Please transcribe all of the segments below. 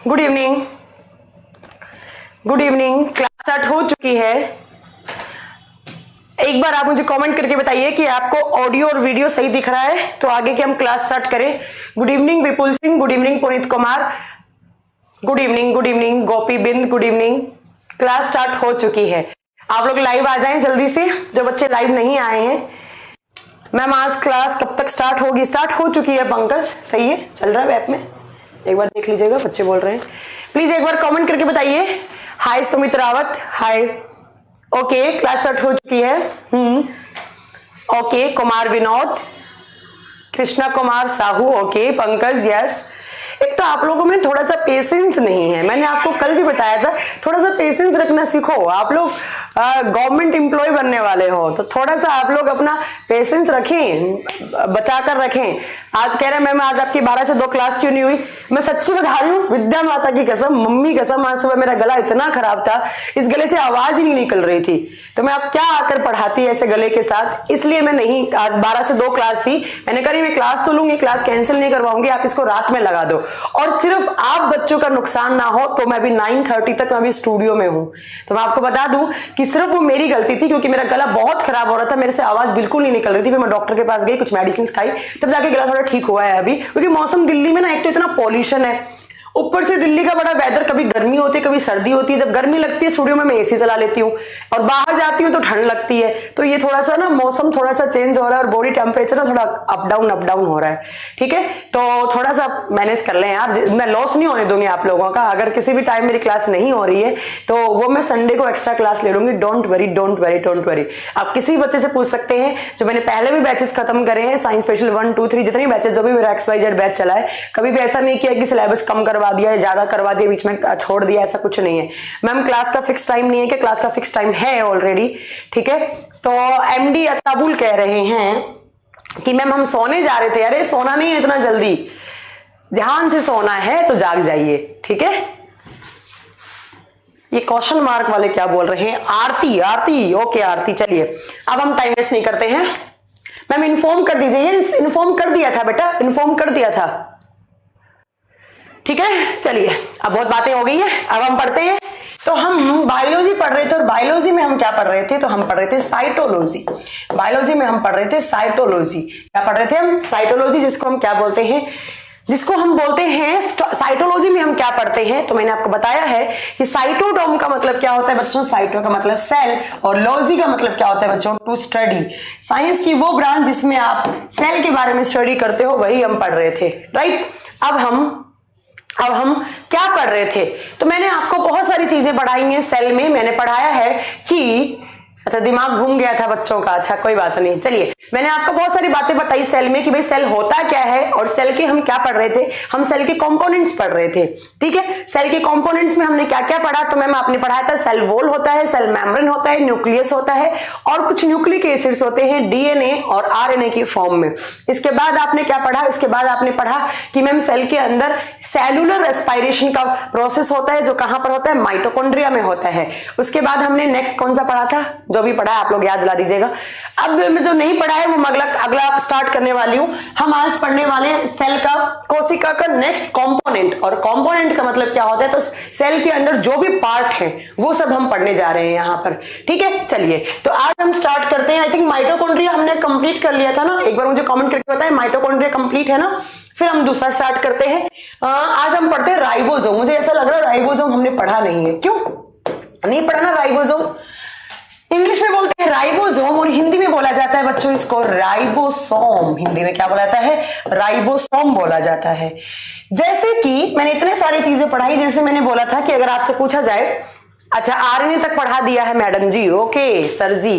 Good evening. Good evening. Class start हो चुकी है। एक बार आप मुझे कमेंट करके बताइए कि आपको ऑडियो और वीडियो सही दिख रहा है तो आगे की हम क्लास स्टार्ट करें। Good evening Vipul Singh, good evening Puneet Kumar, good evening Gopi Bind, good evening. Class start हो चुकी है। आप लोग लाइव आ जाएं जल्दी से, जो बच्चे लाइव नहीं आए हैं। मैम आज क्लास कब तक स्टार्ट होगी? स्टार्ट हो चुकी है पंकज, सही है, चल रहा है वेब में, एक बार देख लीजिएगा, बच्चे बोल रहे हैं। प्लीज एक बार कमेंट करके बताइए। हाय सुमित रावत, हाय। ओके, क्लास स्टार्ट हो चुकी है। Okay, Kumar Vinod, Krishna Kumar Sahu, okay, Pankaj, yes. एक तो आप लोगों में थोड़ा सा पेशेंस नहीं है, मैंने आपको कल भी बताया था, थोड़ा सा पेशेंस रखना सीखो। आप लोग गवर्नमेंट एम्प्लॉय बनने वाले हो तो थोड़ा सा आप लोग अपना पेशेंस रखें, बचा कर रखें। आज कह रहे हैं मैम आज आपकी 12 से 2 क्लास क्यों नहीं हुई? मैं सच्ची बता रही हूँ, विद्या माता की कसम, मम्मी कसम, आज सुबह मेरा गला इतना खराब था, इस गले से आवाज ही नहीं निकल रही थी। तो मैं अब क्या आकर पढ़ाती ऐसे गले के साथ, इसलिए मैं नहीं, आज 12 से 2 क्लास थी, मैंने कहा मैं क्लास तो लूंगी, क्लास कैंसिल नहीं करवाऊंगी, आप इसको रात में लगा दो। और सिर्फ आप बच्चों का नुकसान ना हो तो मैं भी 9:30 तक मैं भी स्टूडियो में हूं। तो मैं आपको बता दूं कि सिर्फ वो मेरी गलती थी, क्योंकि मेरा गला बहुत खराब हो रहा था, मेरे से आवाज बिल्कुल नहीं निकल रही थी। फिर मैं डॉक्टर के पास गई, कुछ मेडिसिन खाई, तब जाके गला थोड़ा ठीक हुआ है अभी। क्योंकि मौसम दिल्ली में ना, एक तो इतना पॉल्यूशन है, ऊपर से दिल्ली का बड़ा वेदर, कभी गर्मी होती है कभी सर्दी होती है। जब गर्मी लगती है स्टूडियो में मैं एसी चला लेती हूँ, और बाहर जाती हूँ तो ठंड लगती है। तो ये थोड़ा सा ना मौसम थोड़ा सा चेंज हो रहा है, और बॉडी टेम्परेचर ना थोड़ा अप डाउन हो रहा है, ठीक है। तो थोड़ा सा मैनेज कर लें यार, मैं लॉस नहीं होने दूंगी आप लोगों का। अगर किसी भी टाइम मेरी क्लास नहीं हो रही है तो वो मैं संडे को एक्स्ट्रा क्लास ले लूंगी। Don't worry. आप किसी बच्चे से पूछ सकते हैं, जो मैंने पहले भी बैचेस खत्म करे हैं, साइंस स्पेशल 1 2 3 जितने बैचेस, जो भी मेरा XYZ बैच चला है, कभी भी ऐसा नहीं किया कि सिलेबस कम करवा दिया है, ज्यादा करवा दिया, बीच में छोड़ दिया, ऐसा कुछ नहीं है। मैम क्लास का फिक्स टाइम नहीं है कि क्लास का फिक्स टाइम है ऑलरेडी, ठीक है। तो MD अताबुल कह रहे हैं कि मैम हम सोने जा रहे थे। अरे सोना नहीं है इतना जल्दी, ध्यान से सोना है तो जाग जाइए, ठीक है। ये क्वेश्चन मार्क वाले क्या बोल रहे हैं? आरती, ओके आरती, चलिए अब हम टाइम वेस्ट नहीं करते हैं। मैम इन्फॉर्म कर दीजिए, इन्फॉर्म कर दिया था बेटा, इन्फॉर्म कर दिया था, ठीक है। चलिए अब बहुत बातें हो गई है, अब हम पढ़ते हैं। तो हम बायोलॉजी पढ़ रहे थे, और बायोलॉजी में हम क्या पढ़ रहे थे? तो हम पढ़ रहे थे साइटोलॉजी। बायोलॉजी में हम पढ़ रहे थे साइटोलॉजी। क्या पढ़ रहे थे हम? साइटोलॉजी, जिसको हम क्या बोलते हैं, जिसको हम बोलते हैं साइटोलॉजी में हम क्या पढ़ते हैं? तो मैंने आपको बताया है कि साइटोडोम का मतलब क्या होता है बच्चों, साइटो का मतलब सेल, और लॉजी का मतलब क्या होता है बच्चों, टू स्टडी। साइंस की वो ब्रांच जिसमें आप सेल के बारे में स्टडी करते हो, वही हम पढ़ रहे थे, राइट। अब हम क्या पढ़ रहे थे? तो मैंने आपको बहुत सारी चीजें पढ़ाई हैं सेल में। मैंने पढ़ाया है कि, अच्छा दिमाग घूम गया था बच्चों का, अच्छा कोई बात नहीं। चलिए मैंने आपको बहुत सारी बातें बताई सेल में कि भाई सेल होता क्या है, और सेल के हम क्या पढ़ रहे थे, हम सेल के कंपोनेंट्स पढ़ रहे थे, ठीक है। सेल के कंपोनेंट्स में हमने क्या क्या पढ़ा? तो मैम आपने पढ़ाया था सेल वॉल होता है, सेल मेम्ब्रेन होता है, न्यूक्लियस होता है, और कुछ न्यूक्लिक एसिड्स होते हैं DNA और RNA की फॉर्म में। इसके बाद आपने क्या पढ़ा? इसके बाद आपने पढ़ा कि मैम सेल के अंदर सेलुलर रेस्पिरेशन का प्रोसेस होता है, जो कहां पर होता है? माइटोकॉन्ड्रिया में होता है। उसके बाद हमने नेक्स्ट कौन सा पढ़ा था? जो भी पढ़ा है आप लोग याद दिला दीजिएगा। अब मैं जो नहीं पढ़ा है वो अगला स्टार्ट करने वाली हूं। हम आज पढ़ने वाले हैं सेल का, कोशिका का नेक्स्ट कंपोनेंट। और कंपोनेंट का मतलब क्या होता है? तो सेल के अंदर जो भी पार्ट है वो सब हम पढ़ने जा रहे हैं यहां पर, ठीक है। चलिए तो आज हम स्टार्ट करते हैं। आई थिंक माइटोकॉन्ड्रिया हमने कंप्लीट कर लिया था ना, एक बार मुझे कमेंट करके बताएं माइटोकॉन्ड्रिया कंप्लीट है ना। फिर हम दूसरा स्टार्ट करते हैं। आज हम पढ़ते हैं राइबोसोम। मुझे ऐसा लग रहा है राइबोसोम हमने पढ़ा नहीं है, क्यों नहीं पढ़ा ना? राइबोसोम इंग्लिश में बोलते हैं राइबोसोम, और हिंदी में बोला जाता है बच्चों इसको राइबोसोम। हिंदी में क्या बोला जाता है? राइबोसोम बोला जाता है। जैसे कि मैंने इतने सारी चीजें पढ़ाई, जैसे मैंने बोला था कि अगर आपसे पूछा जाए, अच्छा RNA तक पढ़ा दिया है मैडम जी, ओके सर जी।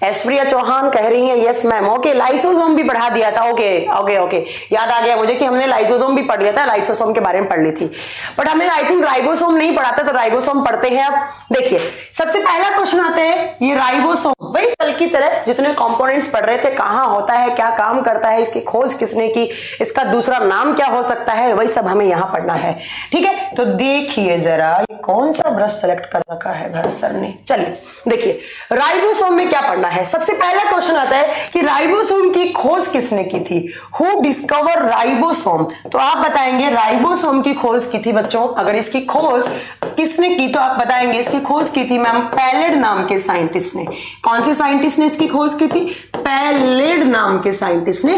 ऐश्वर्या चौहान कह रही है यस मैम, ओके। लाइसोसोम भी पढ़ा दिया था, ओके, याद आ गया मुझे कि हमने लाइसोसोम भी पढ़ लिया था, लाइसोसोम के बारे में पढ़ ली थी, बट हमने आई थिंक राइबोसोम नहीं पढ़ा था। तो राइबोसोम पढ़ते हैं। अब देखिए सबसे पहला क्वेश्चन आता है, ये राइबोसोम वही कल की तरह जितने कंपोनेंट्स पढ़ रहे थे, कहां होता है, क्या काम करता है, इसकी खोज किसने की, इसका दूसरा नाम क्या हो सकता है, वही सब हमें यहां पढ़ना है। ठीक है, तो देखिए जरा ये कौन सा ब्रश सेलेक्ट कर रखा है भरत सर ने। चलिए देखिए राइबोसोम में क्या पढ़ना है। सबसे पहला क्वेश्चन आता है कि राइबोसोम की खोज किसने की थी, हु डिस्कवर राइबोसोम। तो आप बताएंगे राइबोसोम की खोज की थी बच्चों, अगर इसकी खोज किसने की तो आप बताएंगे इसकी खोज की थी मैम पैलेड नाम के साइंटिस्ट ने। कौन से साइंटिस्ट ने इसकी खोज की थी, पैलेड नाम के साइंटिस्ट ने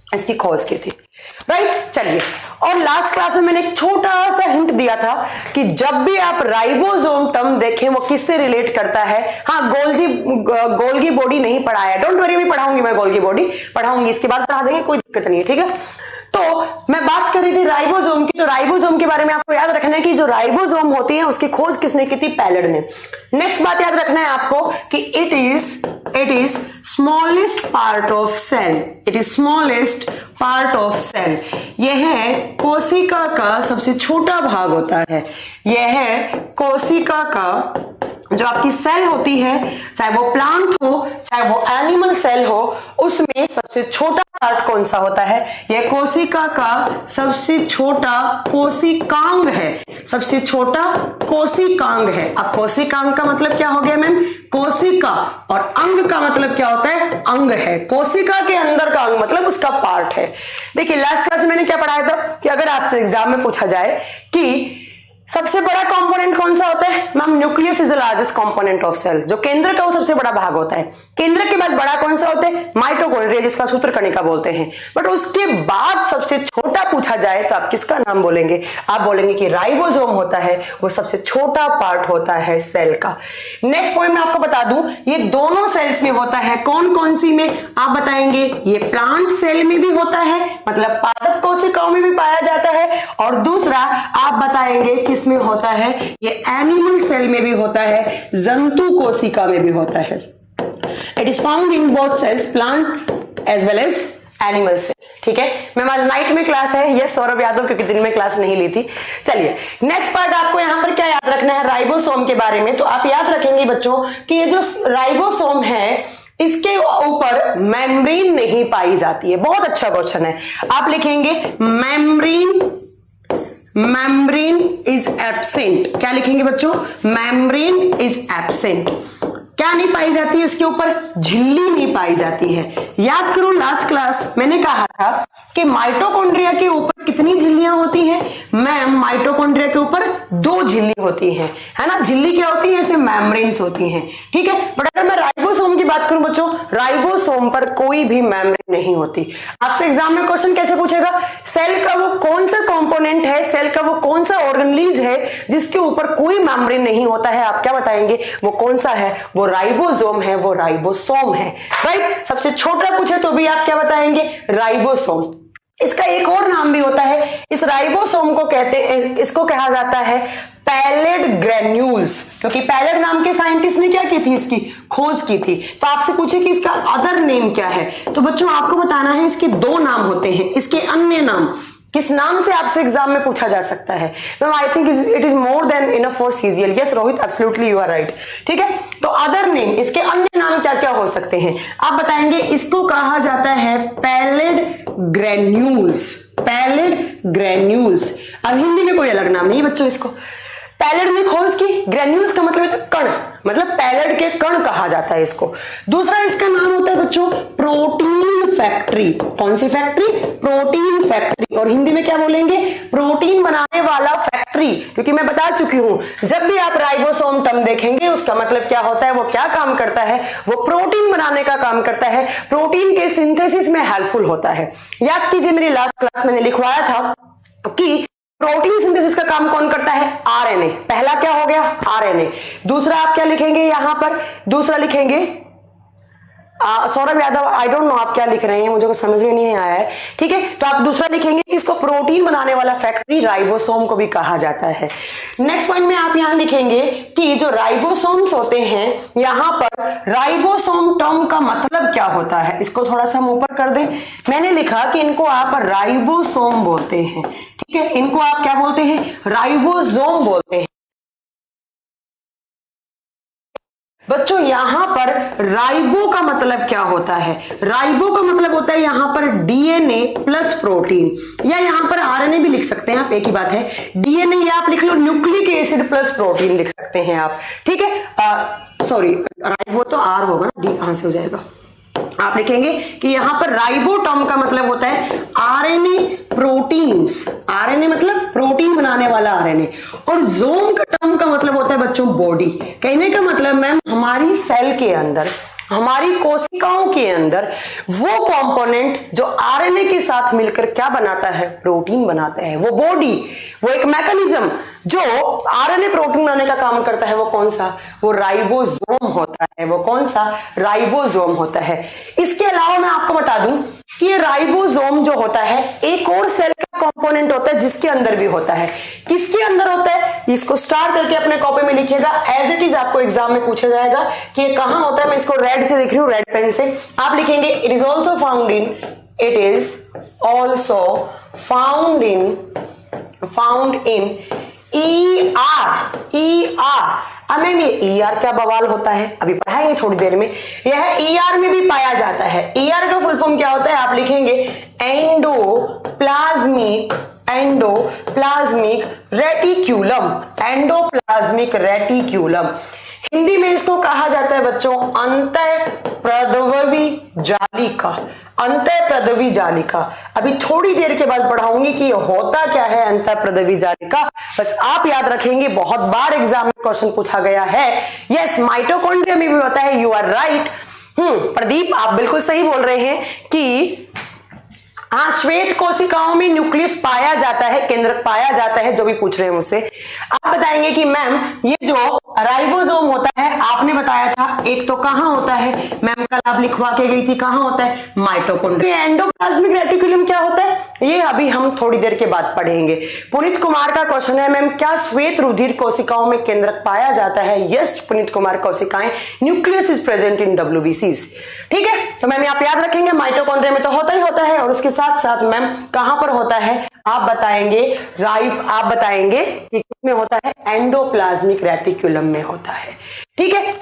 इसकी खोज की थी। राइट, चलिए और लास्ट क्लास में मैंने एक छोटा सा हिंट दिया था कि जब भी आप राइबोसोम टर्म देखें वो किससे रिलेट करता है। हाँ, गोल्गी बॉडी नहीं पढ़ाया, डोंट वरी, मैं पढ़ाऊंगी, मैं गोल्गी बॉडी पढ़ाऊंगी, इसके बाद पढ़ा देंगे, कोई दिक्कत नहीं है। ठीक है, तो मैं बात कर रही थी राइबोसोम की, तो राइबोसोम के बारे में आपको याद रखना है कि जो राइबोसोम होती है उसकी खोज किसने की थी, पैलेड ने। नेक्स्ट बात याद रखना है आपको कि it is smallest part of cell, it is smallest part of cell. यह कोशिका का सबसे छोटा भाग होता है, यह कोशिका का जो आपकी सेल होती है, चाहे वो प्लांट हो चाहे वो एनिमल सेल हो, उसमें सबसे छोटा पार्ट कौन सा होता है, यह कोशिका का सबसे छोटा कोशिकांग है, सबसे छोटा कोशिकांग है। अब कोशिकांग का मतलब क्या हो गया मैम, कोशिका, और अंग का मतलब क्या होता है, अंग है, कोशिका के अंदर का अंग मतलब उसका पार्ट है। देखिए लास्ट क्लास में मैंने क्या पढ़ाया था कि अगर आपसे एग्जाम में पूछा जाए कि सबसे बड़ा कंपोनेंट कौन सा होता है, ma'am nucleus is the largest component of cell, जो केंद्र का वो सबसे बड़ा भाग होता है। केंद्र के बाद बड़ा कौन सा होता है, माइटोकॉन्ड्रिया, जिसका सूत्रकणिका बोलते हैं। बट उसके बाद सबसे छोटा पूछा जाए तो आप किसका नाम बोलेंगे, आप बोलेंगे कि राइबोसोम होता है, वो सबसे छोटा पार्ट होता है सेल का। नेक्स्ट पॉइंट मैं आपको बता दूं, ये दोनों सेल्स में होता है, कौन कौन सी में आप बताएंगे, ये प्लांट सेल में भी होता है, मतलब पादप कोशिकाओं में भी पाया जाता है, और दूसरा आप बताएंगे किसमें होता है, ये एनिमल सेल में भी होता है, जंतु कोशिका में भी होता है। It is found in both cells, plant as well as animal cell. ठीक है, मैम आज नाइट में क्लास है, ये सौरभ यादव, क्योंकि दिन में क्लास नहीं ली थी। चलिए नेक्स्ट पार्ट आपको यहां पर क्या याद रखना है राइबोसोम के बारे में, तो आप याद रखेंगे बच्चों कि ये जो राइबोसोम है इसके ऊपर मेम्ब्रेन नहीं पाई जाती है। बहुत अच्छा क्वेश्चन है, आप लिखेंगे मेम्ब्रेन इज एब्सेंट। क्या लिखेंगे बच्चों, मेम्ब्रेन इज एब्सेंट। क्या नहीं पाई जाती है इसके ऊपर, झिल्ली नहीं पाई जाती है। याद करो लास्ट क्लास मैंने कहा था कि माइटोकॉन्ड्रिया के ऊपर कितनी झिल्लियां होती हैं, मैम माइटोकॉन्ड्रिया के ऊपर 2 झिल्ली होती हैं, है ना। झिल्ली क्या होती है, ऐसे मेम्ब्रेन्स होती हैं। ठीक है, बट अगर मैं राइबोसोम की बात करूं बच्चों, राइबोसोम पर कोई भी मेम्ब्रेन नहीं होती। आपसे एग्जाम में क्वेश्चन कैसे पूछेगा, सेल का वो कौन सा कंपोनेंट है, सेल का वो कौन सा ऑर्गेनेलिज है जिसके ऊपर कोई मेम्ब्रेन नहीं होता है, आप क्या बताएंगे, वो कौन सा है, वो राइबोसोम है, वो राइबोसोम है। राइट, सबसे छोटा पूछे तो भी आप क्या बताएंगे, राइबोसोम। इसका एक और नाम भी होता है, इस राइबोसोम को कहते हैं, इसको कहा जाता है पैलेड ग्रेन्यूल्स, क्योंकि पैलेड नाम के साइंटिस्ट ने क्या की थी, इसकी खोज की थी। तो आपसे पूछे कि इसका अदर नेम क्या है, तो बच्चों आपको बताना है इसके 2 नाम होते हैं, इसके अन्य नाम किस नाम से आपसे एग्जाम में पूछा जा सकता है। Ma'am I think it is more than enough for CGL. Yes Rohit, absolutely you are right. ठीक है, तो अदर नेम, इसके अन्य नाम क्या क्या हो सकते हैं, आप बताएंगे। इसको कहा जाता है पैलेड ग्रेन्यूल्स, पैलेड ग्रेन्यूल्स। अब हिंदी में कोई अलग नाम नहीं बच्चों इसको। पैलेड में खोज की, ग्रेन्यूल्स का मतलब है कण, मतलब पैलेड के कण कहा जाता है इसको। दूसरा इसका नाम होता है बच्चों प्रोटीन फैक्ट्री। कौन सी फैक्ट्री, प्रोटीन फैक्ट्री, और हिंदी में क्या बोलेंगे, प्रोटीन बनाने वाला फैक्ट्री। क्योंकि मैं बता चुकी हूं जब भी आप राइबोसोम टर्म देखेंगे उसका मतलब क्या होता है, वो क्या काम करता है, वो प्रोटीन बनाने का काम करता है, प्रोटीन के सिंथेसिस में हेल्पफुल होता है। याद कीजिए मेरी लास्ट क्लास मैंने लिखवाया था कि प्रोटीन सिंथेसिस का काम कौन करता है, आरएनए। पहला क्या हो गया, आरएनए। दूसरा आप क्या लिखेंगे यहां पर, दूसरा लिखेंगे Saurabh Yadav, I don't know आप क्या लिख रहे हैं, मुझे कुछ समझ में नहीं आया है। ठीक है, तो आप दूसरा लिखेंगे, इसको प्रोटीन बनाने वाला फैक्ट्री राइबोसोम को भी कहा जाता है। नेक्स्ट पॉइंट में आप यहां लिखेंगे कि जो राइबोसोम्स होते हैं, यहां पर राइबोसोम टर्म का मतलब क्या होता है, इसको थोड़ा सा हम ऊपर कर दें। मैंने लिखा कि इनको आप राइबोसोम बोलते हैं। ठीक है, इनको आप क्या बोलते हैं, राइबोसोम बोलते हैं। बच्चों यहां पर राइबो का मतलब क्या होता है? राइबो का मतलब होता है यहां पर डीएनए प्लस प्रोटीन, या यहां पर आरएनए भी लिख सकते हैं आप, एक ही बात है। डीएनए या आप लिख लो न्यूक्लिक एसिड प्लस प्रोटीन लिख सकते हैं आप, ठीक है। सॉरी, राइबो तो आर होगा ना, डी कहां से हो जाएगा। आप लिखेंगे कि यहां पर राइबो टर्म का मतलब होता है आरएनए प्रोटीन्स, आरएनए मतलब प्रोटीन बनाने वाला आरएनए, और जोम का टर्म का मतलब होता है बच्चों बॉडी। कहने का मतलब मैम हमारी सेल के अंदर, हमारी कोशिकाओं के अंदर वो कंपोनेंट जो आरएनए के साथ मिलकर क्या बनाता है? प्रोटीन बनाता है। वो बॉडी, वो एक मैकेनिज्म जो आरएनए प्रोटीन बनाने का काम करता है, वो कौन सा? वो राइबोसोम होता है। वो कौन सा? राइबोसोम होता है। इसके अलावा मैं आपको बता दूं कि ये राइबोसोम जो होता है एक और सेल का कंपोनेंट होता है जिसके अंदर भी होता है। किसके अंदर होता है? इसको स्टार करके अपने कॉपी में लिखिएगा, एज इट इज आपको एग्जाम में पूछा जाएगा कि ये कहां होता है। मैं इसको रेड से लिख रही हूं, रेड पेन से। आप लिखेंगे it is also found in, it is also found in ER। अब मैम ये ER क्या बवाल होता है, अभी पढ़ाएंगे थोड़ी देर में। यह ER में भी पाया जाता है। ER का फुल फॉर्म क्या होता है? आप लिखेंगे endoplasmic reticulum, endoplasmic reticulum. Hindi में इसको कहा जाता है बच्चों अंतःप्रद्रवी जालिका, अंतःप्रद्रवी जालिका। अभी थोड़ी देर के बाद पढ़ाऊंगी कि होता क्या है अंतःप्रद्रवी जालिका। बस आप याद रखेंगे, बहुत बार एग्जाम में क्वेश्चन पूछा गया है। यस, माइटोकॉन्ड्रिया में भी होता है, यू आर राइट। प्रदीप आप बिल्कुल सही बोल रहे हैं कि हाँ, श्वेत कोशिकाओं में न्यूक्लियस पाया जाता है, केंद्रक पाया जाता है। जो भी पूछ रहे हैं मुझसे, आप बताएंगे कि मैम ये जो राइबोसोम होता है, आपने बताया था एक तो कहां होता है, मैम कल आप लिखवा के गई थी, कहां होता है? माइटोकॉन्ड्रिया। एंडोप्लाज्मिक रेटिकुलम क्या होता है? ये अभी हम थोड़ी देर के बाद पढ़ेंगे। पुनीत कुमार का क्वेश्चन है, मैम क्या श्वेत रुधिर कोशिकाओं में केंद्रक पाया जाता है? यस पुनीत कुमार, कोशिकाएं, nucleus is present in WBCs। ठीक है, तो मैम आप याद रखेंगे माइटोकॉन्ड्रिया में तो होता ही होता है, और उसके साथ साथ मैम कहां पर होता है? आप बताएंगे आप बताएंगे कि किसमें होता है? एंडोप्लाज्मिक रेटिकुलम में होता है। ठीक है,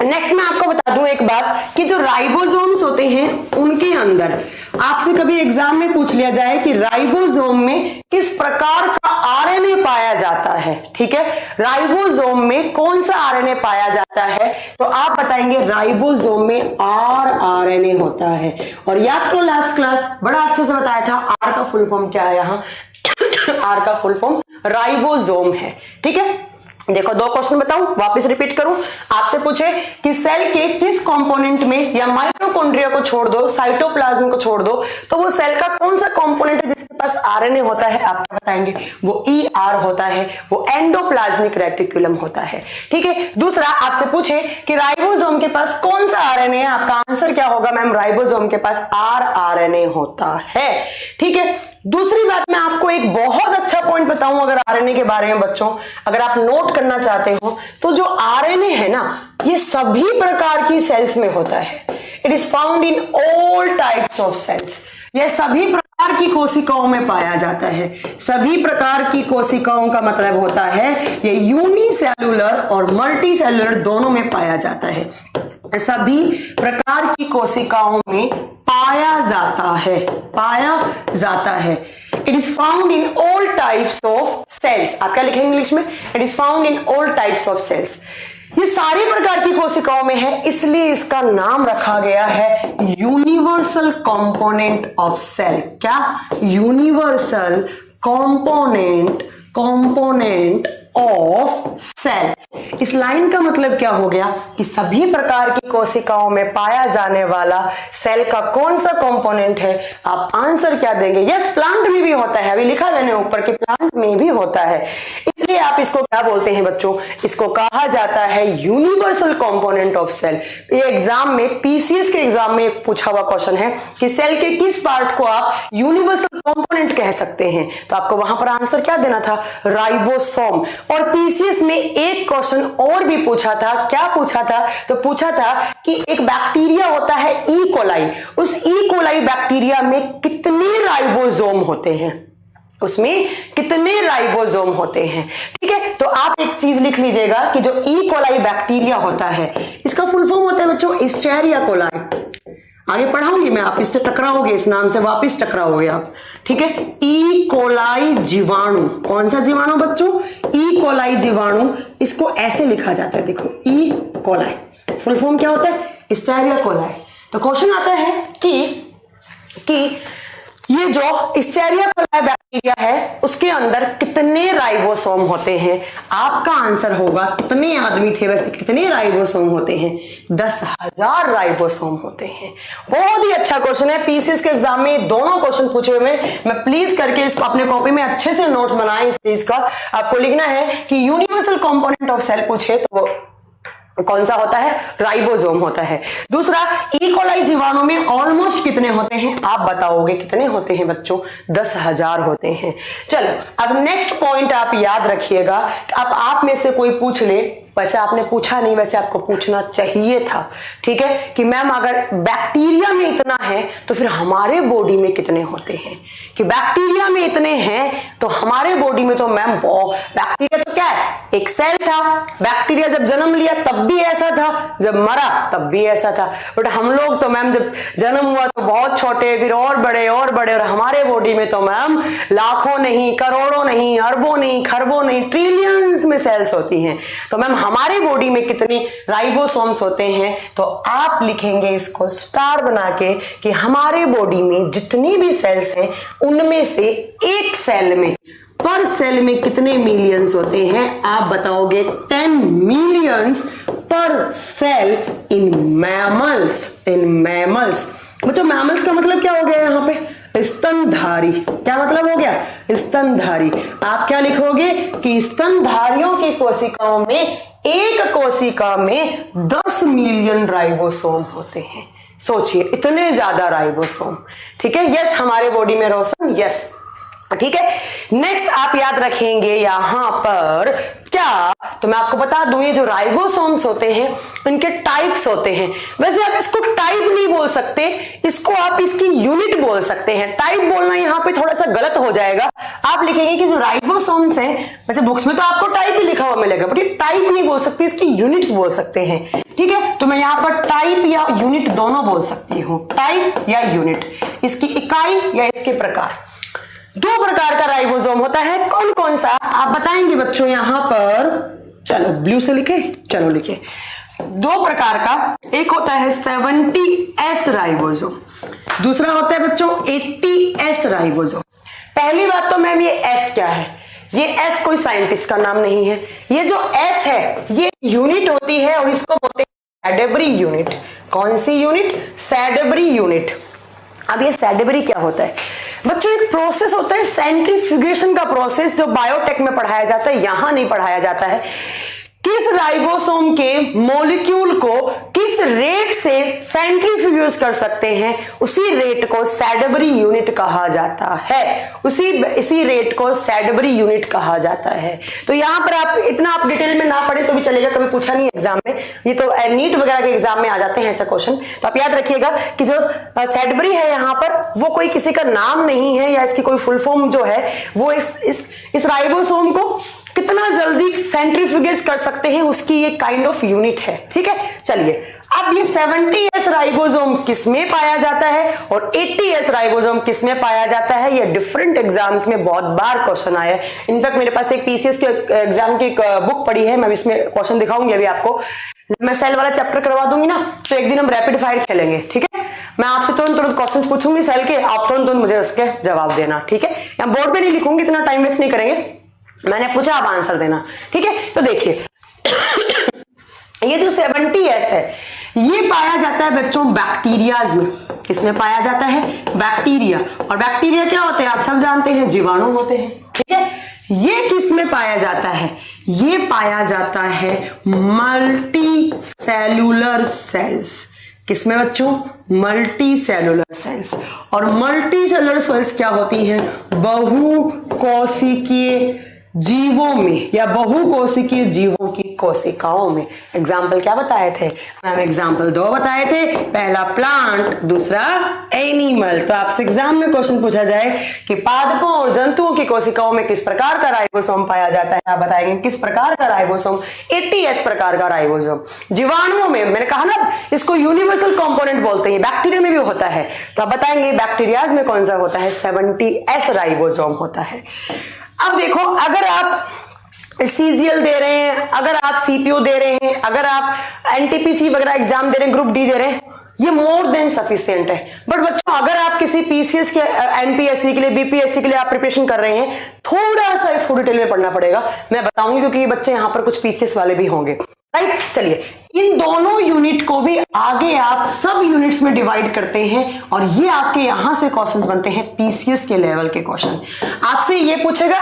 नेक्स्ट मैं आपको बता दूं एक बात कि जो राइबोसोम्स होते हैं उनके अंदर आपसे कभी एग्जाम में पूछ लिया जाए कि राइबोसोम में किस प्रकार का आरएनए पाया जाता है। ठीक है, राइबोसोम में कौन सा आरएनए पाया जाता है? तो आप बताएंगे राइबोसोम में आरएनए होता है। और याद करो लास्ट क्लास बड़ा अच्छे से बताया था, आर का फुल फॉर्म क्या है यहाँ? आर का फुल फॉर्म राइबोसोम है। ठीक है, देखो दो क्वेश्चन बताऊं, वापस रिपीट करूं। आपसे पूछे कि सेल के किस कंपोनेंट में, या माइटोकॉन्ड्रिया को छोड़ दो, साइटोप्लाज्म को छोड़ दो, तो वो सेल का कौन सा कंपोनेंट है जिसके पास आरएनए होता है? आप क्या बताएंगे? वो ER होता है, वो एंडोप्लाज्मिक रेटिकुलम होता है। ठीक है, दूसरा आपसे पूछे कि राइबोसोम के पास कौन सा आरएनए है, आपका आंसर क्या होगा? मैम राइबोसोम के पास RRNA होता है। ठीक है, दूसरी बात मैं आपको एक बहुत अच्छा पॉइंट बताऊं अगर आरएनए के बारे में बच्चों, अगर आप नोट करना चाहते हो तो जो आरएनए है ना, ये सभी प्रकार की सेल्स में होता है। It is found in all types of cells. यह सभी प्रकार की कोशिकाओं में पाया जाता है। सभी प्रकार की कोशिकाओं का मतलब होता है ये यूनिसेल्युलर और मल्टी सेल्युलर दोनों में पाया जाता है। सभी प्रकार की कोशिकाओं में पाया जाता है। It is found in all types of cells. आप क्या लिखेंगे इंग्लिश में? It is found in all types of cells. ये सारी प्रकार की कोशिकाओं में है, इसलिए इसका नाम रखा गया है यूनिवर्सल कंपोनेंट ऑफ सेल। क्या? Universal component of cell. इस लाइन का मतलब क्या हो गया कि सभी प्रकार की कोशिकाओं में पाया जाने वाला सेल का कौन सा कंपोनेंट है। आप आंसर क्या देंगे? यस, प्लांट में भी होता है, अभी लिखा मैंने ऊपर कि प्लांट में भी होता है। इसलिए आप इसको क्या बोलते हैं बच्चों? इसको कहा जाता है यूनिवर्सल कंपोनेंट ऑफ सेल। ये एग्जाम में, PCS के एग्जाम में एक पूछा हुआ क्वेश्चन है कि सेल के किस पार्ट को आप यूनिवर्सल कंपोनेंट कह सकते हैं, तो आपको वहां पर आंसर क्या देना था? राइबोसोम। और PCS में एक क्वेश्चन और भी पूछा था। क्या पूछा था? तो पूछा था कि एक बैक्टीरिया होता है ई कोलाई, उस ई कोलाई बैक्टीरिया में कितने राइबोसोम होते हैं, उसमें कितने राइबोसोम होते हैं। ठीक है, तो आप एक चीज लिख लीजिएगा कि जो ई कोलाई बैक्टीरिया होता है इसका फुल फॉर्म होता है बच्चों एस्चेरिया कोलाई। आगे पढ़ाऊंगी मैं, आप इससे टकराओगे, इस नाम से वापस टकराओगे आप, ठीक है। ई कोलाई जीवाणु, कौन सा जीवाणु बच्चों? ई कोलाई जीवाणु। इसको ऐसे लिखा जाता है, देखो ई कोलाई फुल फॉर्म क्या होता है? एस्चेरिया कोलाई। तो क्वेश्चन आता है कि ये जो एस्चेरिया कोलाई बैक्टीरिया है उसके अंदर कितने राइबोसोम होते हैं? आपका आंसर होगा कितने आदमी थे वैसे कितने राइबोसोम होते हैं? 10,000 राइबोसोम होते हैं। बहुत ही अच्छा क्वेश्चन है, पीसीएस के एग्जाम में दोनों क्वेश्चन पूछे हुए मैं प्लीज करके इस अपने कॉपी में अच्छे से नोट्स बनाएं। इस चीज का आपको लिखना है कि यूनिवर्सल कंपोनेंट ऑफ सेल पूछे तो कौन सा होता है? राइबोसोम होता है। दूसरा, ई कोलाई जीवाणु में ऑलमोस्ट कितने होते हैं? आप बताओगे कितने होते हैं बच्चों? 10,000 होते हैं। चलो अब नेक्स्ट पॉइंट आप याद रखिएगा। अब आप में से कोई पूछ ले, वैसे आपने पूछा नहीं, वैसे आपको पूछना चाहिए था, ठीक है, कि मैम अगर बैक्टीरिया में इतना है तो फिर हमारे बॉडी में कितने होते हैं? कि बैक्टीरिया में इतने हैं तो हमारे बॉडी में तो मैम बैक्टीरिया तो क्या है? एक सेल था। बैक्टीरिया जब जन्म लिया तब भी ऐसा था, जब मरा तब भी ऐसा था। बट हम लोग तो मैम जब जन्म हुआ तो बहुत छोटे, फिर और बड़े और बड़े, और हमारे बॉडी में तो मैम लाखों नहीं, करोड़ों नहीं, अरबों नहीं, खरबों नहीं, ट्रिलियंस में सेल्स होती हैं। तो मैम हमारे बॉडी में कितने राइबोसोम्स होते हैं? तो आप लिखेंगे इसको स्टार बना के कि हमारे बॉडी में जितनी भी सेल्स हैं उनमें से एक सेल में, पर सेल में कितने मिलियंस होते हैं? आप बताओगे 10 मिलियंस पर cell in mammals. In mammals बच्चों, मैमल्स का मतलब क्या हो गया यहाँ पे? स्तनधारी। क्या मतलब हो गया? स्तनधारी। आप क्या लिखोगे कि स्तनधारियों की कोशिकाओं में एक कोशिका में 10 मिलियन राइबोसोम होते हैं। सोचिए इतने ज्यादा राइबोसोम, ठीक है। यस हमारे बॉडी में रोशन, यस, ठीक है। नेक्स्ट आप याद रखेंगे यहां पर क्या, तो मैं आपको बता दूं ये जो राइबोसोम्स होते हैं इनके टाइप्स होते हैं। वैसे आप इसको टाइप नहीं बोल सकते, इसको आप इसकी यूनिट बोल सकते हैं। टाइप बोलना यहां पे थोड़ा सा गलत हो जाएगा। आप लिखेंगे कि जो राइबोसोम्स हैं, वैसे बुक्स में तो आपको टाइप ही लिखा हुआ मिलेगा, बट ये टाइप नहीं बोल सकते, इसकी यूनिट्स बोल सकते हैं, ठीक है। तो मैं यहां पर टाइप या यूनिट दोनों बोल सकती हूं, टाइप या यूनिट, इसकी इकाई या इसके प्रकार। 2 प्रकार का राइबोसोम होता है, कौन कौन सा आप बताएंगे बच्चों यहां पर? चलो ब्लू से लिखे, चलो लिखे। 2 प्रकार का, एक होता है 70S राइबोसोम, दूसरा होता है बच्चों 80S राइबोसोम। पहली बात तो मैम ये S क्या है? ये S कोई साइंटिस्ट का नाम नहीं है। ये जो S है ये यूनिट होती है और इसको बोलते हैं सैडेबरी यूनिट। कौन सी यूनिट? सैडेबरी यूनिट। अब ये सैडेबरी क्या होता है बच्चों? एक प्रोसेस होता है सेंट्रीफ्यूगेशन का प्रोसेस, जो बायोटेक में पढ़ाया जाता है, यहां नहीं पढ़ाया जाता है। किस राइबोसोम के मॉलिक्यूल को किस रेट से सेंट्रीफ्यूज कर सकते हैं, उसी रेट को सैडेबरी यूनिट कहा जाता है। इसी रेट को सैडेबरी यूनिट कहा जाता है। तो यहां पर आप इतना आप डिटेल में ना पढ़े तो भी चलेगा, कभी पूछा नहीं एग्जाम में, ये तो नीट वगैरह के एग्जाम में आ जाते हैं ऐसा क्वेश्चन। तो आप याद रखिएगा कि जो सैडेबरी है यहां पर वो कोई किसी का नाम नहीं है, या इसकी कोई फुल फॉर्म जो है वो इस राइबोसोम को कितना जल्दी सेंट्रीफ्यूगेज कर सकते हैं उसकी एक काइंड ऑफ यूनिट है, ठीक है। चलिए अब ये 70S राइबोसोम किसमें पाया जाता है और 80S राइबोसोम किसमें पाया जाता है? ये डिफरेंट एग्जाम्स में बहुत बार क्वेश्चन आया है। इनफैक्ट मेरे पास एक पीसीएस के एग्जाम की बुक पड़ी है, मैं इसमें क्वेश्चन दिखाऊंगी अभी आपको। मैं सेल वाला चैप्टर करवा दूंगी ना तो एक दिन हम रैपिड फायर खेलेंगे, ठीक है। मैं आपसे तुरंत क्वेश्चन पूछूंगी सेल के, आप तुरंत मुझे उसके जवाब देना, ठीक है। यहाँ बोर्ड पे नहीं लिखूंगी, इतना टाइम वेस्ट नहीं करेंगे, मैंने पूछा आप आंसर देना, ठीक है। तो देखिए ये जो 70S है ये पाया जाता है बच्चों बैक्टीरियाज में। किसमें पाया जाता है? बैक्टीरिया। और बैक्टीरिया क्या होते हैं आप सब जानते हैं, जीवाणु होते हैं, ठीक है। ये किसमें पाया जाता है? ये पाया जाता है मल्टी सेलुलर सेल्स। किसमें बच्चों? Multi cellular cells. और मल्टी सेलुलर सेल्स क्या होती हैं? बहुकोशिकीय जीवों में या बहुकोशिकीय जीवों की कोशिकाओं में। एग्जाम्पल क्या बताए थे मैम? एग्जाम्पल 2 बताए थे, पहला प्लांट, दूसरा एनिमल। तो आपसे एग्जाम में क्वेश्चन पूछा जाए कि पादपों और जंतुओं की कोशिकाओं में किस प्रकार का राइबोसोम पाया जाता है, आप बताएंगे किस प्रकार का राइबोसोम? 80S प्रकार का राइबोसोम। जीवाणुओं में मैंने कहा ना इसको यूनिवर्सल कंपोनेंट बोलते हैं, बैक्टीरिया में भी होता है, तो आप बताएंगे बैक्टीरियाज में कौन सा होता है? 70S राइबोसोम होता है। अब देखो, अगर आप सीजीएल दे रहे हैं, अगर आप सीपीयू दे रहे हैं, अगर आप एनटीपीसी वगैरह एग्जाम दे रहे हैं, ग्रुप डी दे रहे हैं, ये मोर देन सफिशिएंट है। बट बच्चों अगर आप किसी पीसीएस के, एनपीएससी के लिए, बीपीएससी के लिए आप प्रिपरेशन कर रहे हैं, थोड़ा सा इसको डिटेल में पढ़ना पड़ेगा, मैं बताऊंगी, क्योंकि ये बच्चे यहां पर कुछ पीसीएस वाले भी होंगे, राइट। चलिए, इन दोनों यूनिट को भी आगे आप सब यूनिट्स में डिवाइड करते हैं और ये आपके यहां से क्वेश्चंस बनते हैं पीसीएस के लेवल के क्वेश्चन। आपसे ये पूछेगा,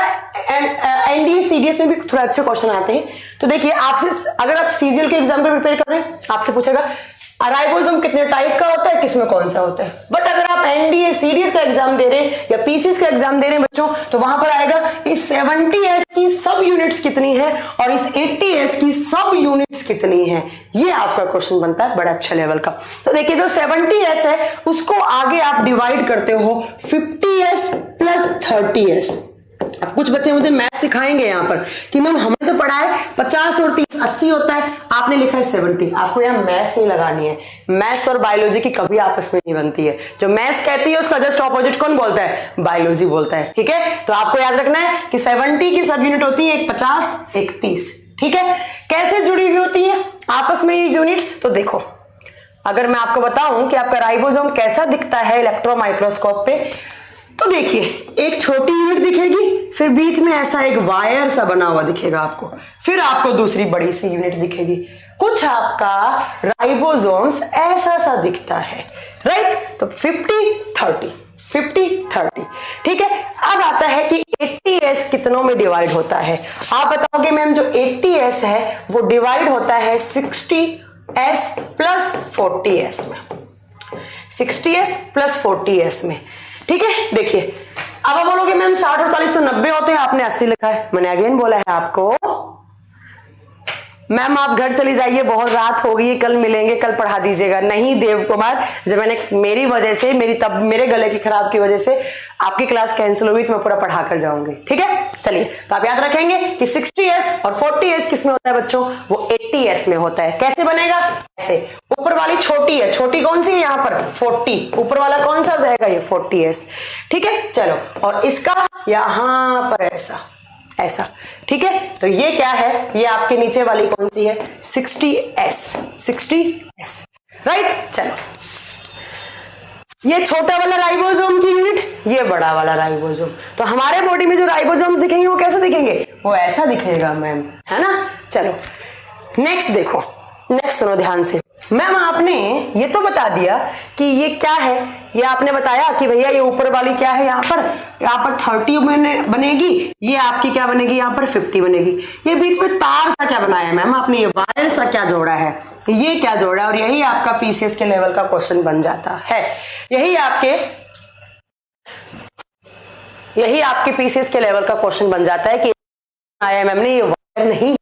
एनडीए सीडीएस में भी थोड़ा अच्छे क्वेश्चन आते हैं। तो देखिए, आपसे अगर आप सीजीएल के एग्जाम पर प्रिपेयर कर रहे हैं, आपसे पूछेगा राइबोसोम कितने टाइप का होता है, किसमें कौन सा होता है। बट अगर आप एनडीए सीडीएस का एग्जाम दे रहे हैं या पीसीएस का एग्जाम दे रहे हैं बच्चों, तो वहां पर आएगा इस 70S की सब यूनिट्स कितनी है और इस 80S की सब यूनिट्स कितनी है, ये आपका क्वेश्चन बनता है बड़ा अच्छा लेवल का। तो देखिए, जो 70S है उसको आगे आप डिवाइड करते हो 50S प्लस 30S। अब कुछ बच्चे मुझे मैथ सिखाएंगे यहाँ पर कि मैम हमने तो पढ़ा है 50 और 30 80 होता है, आपने लिखा है 70। आपको यहाँ मैथ्स नहीं लगानी है, मैथ्स और बायोलॉजी की कभी आपस में नहीं बनती है। जो मैथ्स कहती है उसका जस्ट ऑपोजिट कौन बोलता है? बायोलॉजी बोलता है, ठीक है। तो आपको याद रखना है कि 70 की सब यूनिट होती है, एक 50 एक 30, ठीक है। कैसे जुड़ी हुई होती है आपस में ये यूनिट्स? तो देखो, अगर मैं आपको बताऊं कि आपका राइबोसोम कैसा दिखता है इलेक्ट्रॉन माइक्रोस्कोप पे, तो देखिए, एक छोटी यूनिट दिखेगी, फिर बीच में ऐसा एक वायर सा बना हुआ दिखेगा आपको, फिर आपको दूसरी बड़ी सी यूनिट दिखेगी। कुछ आपका राइबोसोम्स ऐसा सा दिखता है, राइट। तो 50-30, 50-30, ठीक है। अब आता है कि 80S कितनों में डिवाइड होता है? आप बताओगे मैम जो 80S है वो डिवाइड होता है 60S प्लस 40S में, 60S प्लस 40S में, ठीक है। देखिए, अब आप बोलोगे मैम 60 और 40 तो 90 होते हैं, आपने 80 लिखा है। मैंने अगेन बोला है आपको, मैम आप घर चली जाइए, बहुत रात हो गई, कल मिलेंगे, कल पढ़ा दीजिएगा। नहीं देव कुमार, जब मैंने मेरी वजह से, मेरे गले की खराब की वजह से आपकी क्लास कैंसिल हुई, तो मैं पूरा पढ़ा कर जाऊंगी, ठीक है। चलिए, तो आप याद रखेंगे कि 60S और 40S किसमें होता है बच्चों? वो 80S में होता है। कैसे बनेगा? ऐसे, ऊपर वाली छोटी है, छोटी कौन सी है यहाँ पर? 40, ऊपर वाला कौन सा हो जाएगा? ये 40S, ठीक है। चलो, और इसका यहां पर ऐसा ऐसा, ठीक है। तो ये क्या है? ये आपके नीचे वाली कौन सी है? 60S, 60S, right. चलो, ये छोटा वाला राइबोसोम की यूनिट, ये बड़ा वाला राइबोसोम। तो हमारे बॉडी में जो राइबोसोम्स दिखेंगे वो कैसे दिखेंगे? वो ऐसा दिखेगा मैम, है ना। चलो, नेक्स्ट देखो, नेक्स्ट सुनो ध्यान से। मैम आपने ये तो बता दिया कि ये क्या है, ये आपने बताया कि भैया ये ऊपर वाली क्या है, यहाँ पर 30 बनेगी, ये आपकी क्या बनेगी? यहाँ पर 50 बनेगी। ये बीच में तार सा क्या बनाया मैम आपने? ये वायर सा क्या जोड़ा है? ये क्या जोड़ा है? और यही आपका पीसीएस के लेवल का क्वेश्चन बन जाता है। यही आपके पीसीएस के लेवल का क्वेश्चन बन जाता है कि आया मैम ने, ये वायर नहीं,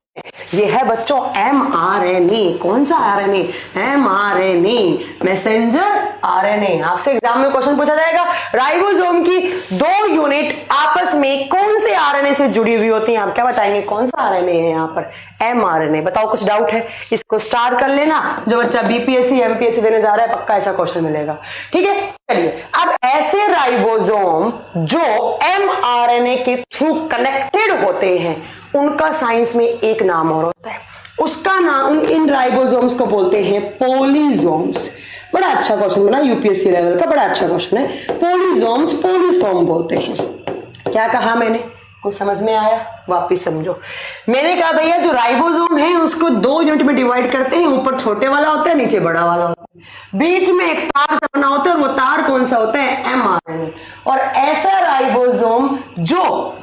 ये है बच्चों mRNA। कौन सा RNA? mRNA, messenger RNA। आपसे एग्जाम में क्वेश्चन पूछा जाएगा, राइबोसोम की 2 यूनिट आपस में कौन से RNA से जुड़ी हुई होती हैं? आप क्या बताएंगे? कौन सा RNA है यहाँ पर? mRNA। बताओ, कुछ डाउट है? इसको स्टार कर लेना, जो बच्चा बीपीएससी एमपीएससी देने जा रहा है पक्का ऐसा क्वेश्चन मिलेगा, ठीक है। चलिए, अब ऐसे राइबोसोम जो mRNA के थ्रू कनेक्टेड होते हैं, उनका साइंस में एक नाम और होता है, उसका नाम, इन राइबोसोम्स को बोलते हैं पॉलीसोम्स। बड़ा अच्छा क्वेश्चन बना, यूपीएससी लेवल का बड़ा अच्छा क्वेश्चन है। पॉलीसोम्स, पॉलीसोम बोलते हैं। क्या कहा मैंने? कुछ समझ में आया? वापिस समझो। मैंने कहा भैया जो राइबोसोम है उसको 2 यूनिट में डिवाइड करते हैं, ऊपर छोटे वाला होता है, नीचे बड़ा वाला होता है, बीच में एक तार सा बना होता है, और वो तार कौन सा होता है? mRNA। और ऐसा राइबोसोम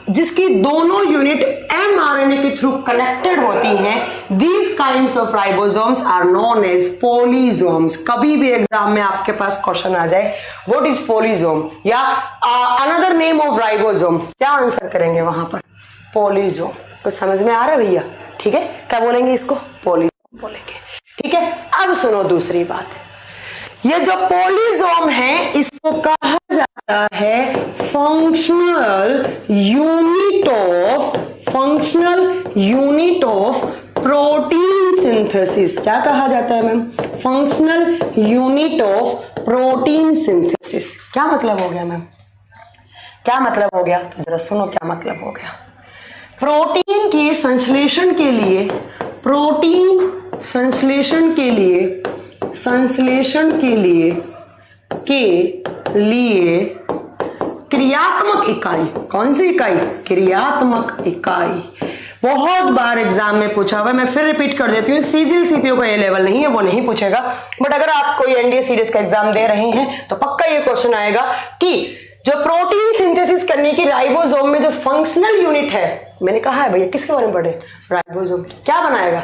जिसकी दोनों यूनिट mRNA के थ्रू कनेक्टेड होती हैं, these kinds of ribosomes are known as polysomes। कभी भी एग्जाम में आपके पास क्वेश्चन आ जाए व्हाट इज पोलीसोम या अनदर नेम ऑफ राइबोसोम, क्या आंसर करेंगे वहां पर? पोलीसोम। कुछ समझ में आ रहा है भैया? ठीक है, क्या बोलेंगे इसको? पॉलीजोम बोलेंगे। ठीक है, अब सुनो दूसरी बात, ये जो पॉलीजोम है इसको कहा जाता है functional unit of protein synthesis. क्या कहा जाता है ma'am? Functional unit of protein synthesis. क्या मतलब हो गया मैम? क्या मतलब हो गया? तो जरा सुनो क्या मतलब हो गया। प्रोटीन के संश्लेषण के लिए, क्रियात्मक इकाई, कौन सी इकाई? क्रियात्मक इकाई। बहुत बार एग्जाम में पूछा हुआ, मैं फिर रिपीट कर देती हूँ, सीजीएल सीपीओ का ये लेवल नहीं है, वो नहीं पूछेगा, बट अगर आप कोई एनडीए सीरीज का एग्जाम दे रहे हैं तो पक्का ये क्वेश्चन आएगा कि जो प्रोटीन सिंथेसिस करने की राइबोसोम में जो फंक्शनल यूनिट है, मैंने कहा है भैया किसके बारे में पढ़े? राइबोसोम। क्या बनाएगा?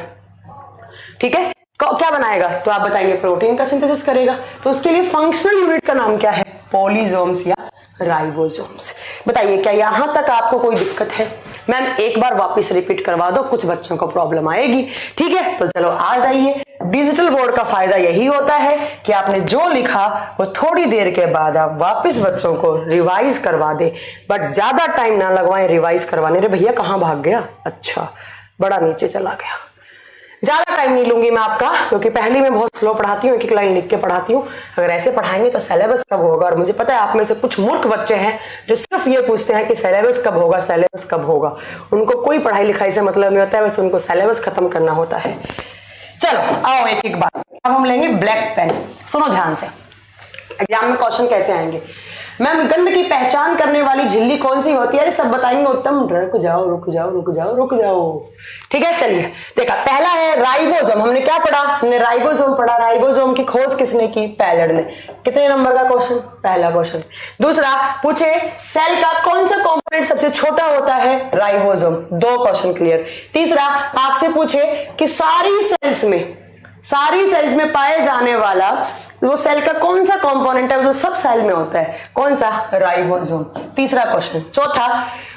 ठीक है, क्या बनाएगा? तो आप बताएंगे प्रोटीन का सिंथेसिस करेगा, तो उसके लिए फंक्शनल यूनिट का नाम क्या है? पॉलीजोम्स या राइबोसोम्स। बताइए क्या यहां तक आपको कोई दिक्कत है? मैम एक बार वापस रिपीट करवा दो, कुछ बच्चों को प्रॉब्लम आएगी। ठीक है, तो चलो आ जाइए। डिजिटल बोर्ड का फायदा यही होता है कि आपने जो लिखा वो थोड़ी देर के बाद आप वापस बच्चों को रिवाइज करवा दे, बट ज्यादा टाइम ना लगवाएं रिवाइज करवाने। रे भैया कहाँ भाग गया? अच्छा, बड़ा नीचे चला गया। ज्यादा टाइम नहीं लूंगी मैं आपका, क्योंकि पहले मैं बहुत स्लो पढ़ाती हूँ, एक एक लाइन लिख के पढ़ाती हूँ। अगर ऐसे पढ़ाएंगे तो सिलेबस कब होगा? और मुझे पता है आप में से कुछ मूर्ख बच्चे हैं जो सिर्फ ये पूछते हैं कि सिलेबस कब होगा, सिलेबस कब होगा। उनको कोई पढ़ाई लिखाई से मतलब नहीं होता है, बस उनको सिलेबस खत्म करना होता है। चलो आओ एक एक बार। अब हम लेंगे ब्लैक पेन। सुनो ध्यान से, एग्जाम में क्वेश्चन कैसे आएंगे। मैम गंध की पहचान करने वाली झिल्ली कौन सी होती है? अरे सब बताएंगे उत्तम, रुक जाओ। ठीक है, चलिए देखा, पहला है राइबोसोम। हमने क्या पढ़ा? हमने राइबोसोम पढ़ा। राइबोसोम की खोज किसने की? पैलेड ने। कितने नंबर का क्वेश्चन? पहला क्वेश्चन। दूसरा पूछे सेल का कौन सा कंपोनेंट सबसे छोटा होता है? राइबोसोम। 2 question clear. तीसरा आपसे पूछे कि सारी सेल्स में पाए जाने वाला वो सेल का कौन सा कंपोनेंट है जो सब सेल में होता है? कौन सा? राइबोसोम। तीसरा क्वेश्चन। चौथा,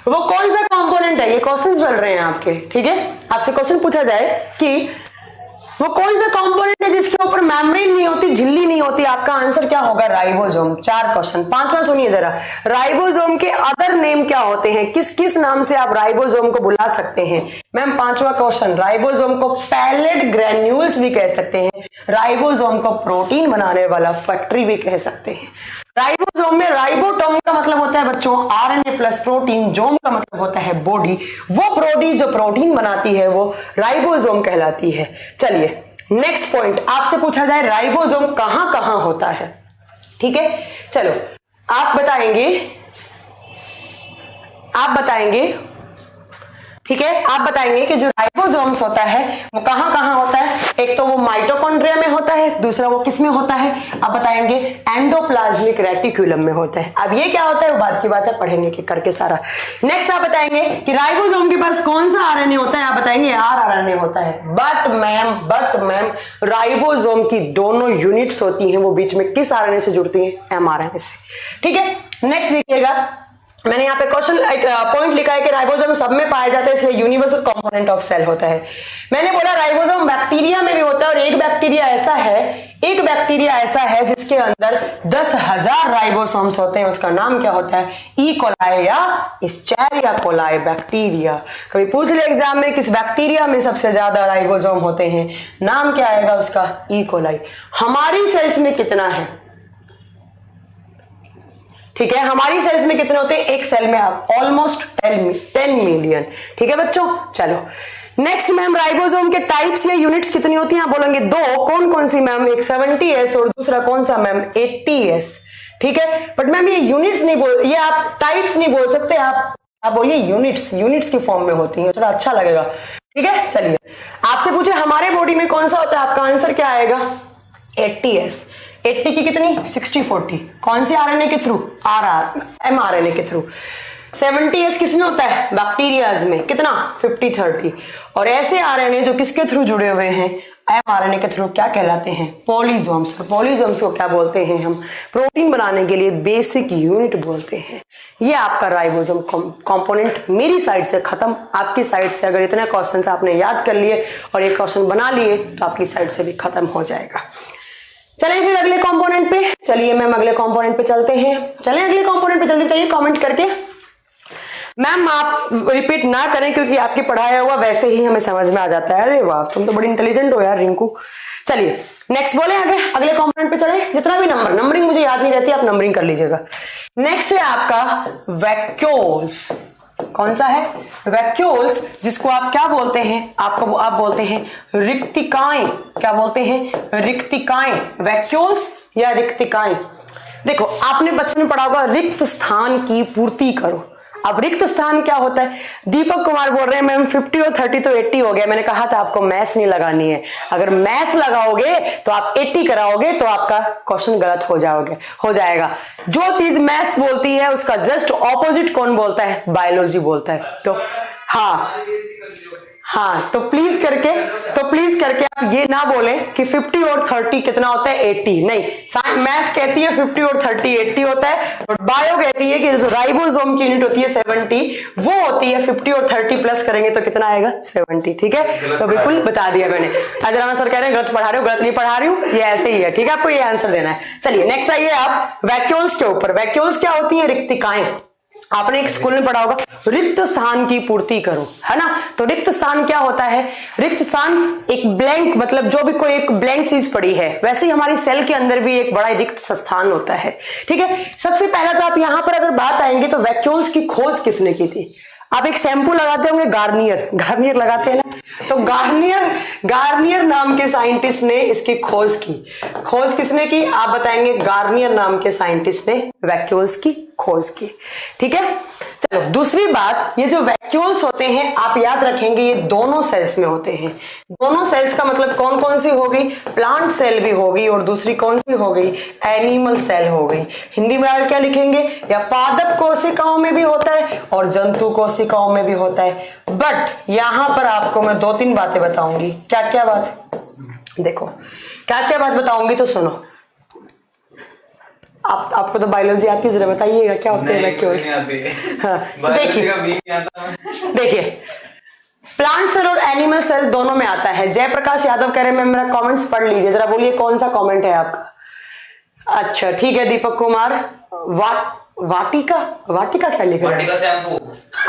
वो कौन सा कंपोनेंट है? ये क्वेश्चन चल रहे हैं आपके, ठीक है, आपसे क्वेश्चन पूछा जाए कि वो कौन सा कंपोनेंट है जिसके ऊपर मेम्ब्रेन नहीं होती, झिल्ली नहीं होती, आपका आंसर क्या होगा? राइबोसोम। 4 क्वेश्चन। 5वां सुनिए जरा, राइबोसोम के अदर नेम क्या होते हैं? किस किस नाम से आप राइबोसोम को बुला सकते हैं? मैम 5वां क्वेश्चन, राइबोसोम को पैलेट ग्रेन्यूल्स भी कह सकते हैं, राइबोसोम को प्रोटीन बनाने वाला फैक्ट्री भी कह सकते हैं। राइबोसोम में राइबोटोम का मतलब होता है बच्चों आरएनए प्लस प्रोटीन, जोम का मतलब होता है बॉडी, वो बॉडी जो प्रोटीन बनाती है वो राइबोसोम कहलाती है। चलिए नेक्स्ट पॉइंट, आपसे पूछा जाए राइबोसोम कहां कहां होता है? ठीक है, चलो आप बताएंगे, ठीक है, आप बताएंगे कि जो राइबोसोम्स होता है वो कहां कहां होता है। एक तो वो माइटोकॉन्ड्रिया में होता है, दूसरा वो किस में होता है? आप बताएंगे एंडोप्लाज्मिक रेटिकुलम में होता है। अब ये क्या होता है वो बाद की बात है, पढ़ेंगे कि करके सारा। नेक्स्ट आप बताएंगे कि राइबोसोम के पास कौन सा आरएनए होता है? आप बताएंगे आरआरएनए होता है। बट मैम राइबोसोम की दोनों यूनिट्स होती हैं, वो बीच में किस आरएनए से जुड़ती हैं? एमआरएनए से। ठीक है, नेक्स्ट देखिएगा, मैंने यहाँ पे क्वेश्चन पॉइंट लिखा है कि राइबोसोम सब में पाया जाता है, इसलिए यूनिवर्सल कंपोनेंट ऑफ सेल होता है। मैंने बोला राइबोसोम बैक्टीरिया में भी होता है, और एक बैक्टीरिया ऐसा है जिसके अंदर 10,000 राइबोसोम्स होते हैं, उसका नाम क्या होता है? ई कोलाई या एस्चेरिया कोलाई बैक्टीरिया। कभी पूछ ले एग्जाम में किस बैक्टीरिया में सबसे ज्यादा राइबोसोम होते हैं, नाम क्या आएगा उसका? E coli. हमारी सेल्स में कितना है? ठीक है, हमारी सेल्स में कितने होते हैं? एक सेल में आप ऑलमोस्ट 10 मिलियन। ठीक है बच्चों, चलो नेक्स्ट मैम, राइबोसोम के टाइप्स या यूनिट्स कितनी होती हैं? आप बोलेंगे 2, कौन कौन सी मैम? एक 70S और दूसरा कौन सा मैम? 80S। ठीक है, बट मैम ये यूनिट्स नहीं बोल, ये आप टाइप्स नहीं बोल सकते, आप बोलिए यूनिट्स की फॉर्म में होती है, थोड़ा अच्छा लगेगा। ठीक है, चलिए आपसे पूछे हमारे बॉडी में कौन सा होता है, आपका आंसर क्या आएगा? 80S। 80 की कितनी? 60-40। कौन से आरएनए के थ्रू? एमआरएनए के थ्रू। 70S किसमें होता है? बैक्टीरियाज में। कितना? 50-30। और ऐसे आरएनए जो किसके थ्रू जुड़े हुए हैं? mRNA के थ्रू क्या कहलाते हैं? पॉलीसोम्स। पॉलीसोम्स को क्या बोलते हैं हम? प्रोटीन बनाने के लिए बेसिक यूनिट बोलते हैं। ये आपका राइबोसोम कंपोनेंट मेरी साइड से खत्म। आपकी साइड से अगर इतने क्वेश्चंस आपने याद कर लिए और ये क्वेश्चन बना लिए तो आपकी साइड से भी खत्म हो जाएगा। चलिए फिर अगले कंपोनेंट पे, चलिए मैम अगले कंपोनेंट पे चलते हैं। चलें अगले कंपोनेंट पे जल्दी बताइए कमेंट करके। मैम आप रिपीट ना करें क्योंकि आपके पढ़ाया हुआ वैसे ही हमें समझ में आ जाता है। अरे वाह, तुम तो बड़ी इंटेलिजेंट हो यार रिंकू। चलिए नेक्स्ट बोले आगे, अगले कंपोनेंट पे चले। जितना भी नंबरिंग मुझे याद नहीं रहती, आप नंबरिंग कर लीजिएगा। नेक्स्ट है आपका वैक्यूल्स। कौन सा है? वैक्यूल्स, जिसको आप क्या बोलते हैं? आप बोलते हैं रिक्तिकाएं। क्या बोलते हैं? रिक्तिकाएं। वैक्यूल्स या रिक्तिकाएं। देखो आपने बचपन में पढ़ा होगा रिक्त स्थान की पूर्ति करो। अब रिक्त स्थान क्या होता है? दीपक कुमार बोल रहे हैं मैम 50 और 30 तो 80 हो गया। मैंने कहा था आपको मैथ्स नहीं लगानी है। अगर मैथ्स लगाओगे तो आप 80 कराओगे तो आपका क्वेश्चन गलत हो जाएगा। जो चीज मैथ्स बोलती है उसका जस्ट ऑपोजिट कौन बोलता है? बायोलॉजी बोलता है। तो हाँ, तो प्लीज करके आप ये ना बोलें कि 50 और 30 कितना होता है? 80। नहीं, मैथ्स कहती है 50 और 30 80 होता है, और बायो कहती है कि राइबोसोम की यूनिट होती है 70, वो होती है 50 और 30 प्लस करेंगे तो कितना आएगा? 70। ठीक है, तो बिल्कुल बता दिया मैंने। अजराना सर कह रहे हैं गलत पढ़ा रहे हो। गलत नहीं पढ़ा रही हूँ, ये ऐसे ही है। ठीक है, आपको ये आंसर देना है। चलिए नेक्स्ट आइए आप वैक्यूल्स के ऊपर। वैक्यूल्स क्या होती है? रिक्तिकाएं। आपने एक स्कूल में पढ़ा होगा रिक्त स्थान की पूर्ति करो, है ना? तो रिक्त स्थान क्या होता है? रिक्त स्थान एक ब्लैंक, मतलब जो भी कोई एक ब्लैंक चीज पड़ी है, वैसे ही हमारी सेल के अंदर भी एक बड़ा रिक्त स्थान होता है। ठीक है, सबसे पहला तो आप यहां पर अगर बात आएंगे तो वैक्यूल्स की खोज किसने की थी? आप एक शैम्पू लगाते होंगे गार्नियर लगाते हैं ना, तो गार्नियर नाम के साइंटिस्ट ने इसकी खोज की। खोज किसने की? आप बताएंगे। गार्नियर नाम के साइंटिस्ट ने वैक्यूल्स की खोज की। ठीक है, चलो दूसरी बात, ये जो वैक्यूल्स होते हैं आप याद रखेंगे ये दोनों सेल्स में होते हैं। दोनों सेल्स का मतलब कौन कौन सी होगी? प्लांट सेल भी होगी और दूसरी कौन सी हो गई? एनिमल सेल हो गई। हिंदी में क्या लिखेंगे? या पादप कोशिकाओं में भी होता है और जंतु कोशिकाओं में भी होता है। बट यहां पर आपको मैं 2-3 बातें बताऊंगी। क्या क्या बात? देखो क्या क्या बात बताऊंगी तो सुनो। आपको तो बायोलॉजी आती है, जरा बताइएगा क्या होते हैं वैक्यूल्स? हाँ, तो देखिए प्लांट सेल और एनिमल सेल दोनों में आता है। जयप्रकाश यादव कह रहे हैं मेरा कमेंट्स पढ़ लीजिए, जरा बोलिए कौन सा कमेंट है आपका? अच्छा ठीक है, दीपक कुमार वाटिका क्या लिख रहे हैं? वाटिका शैम्पू।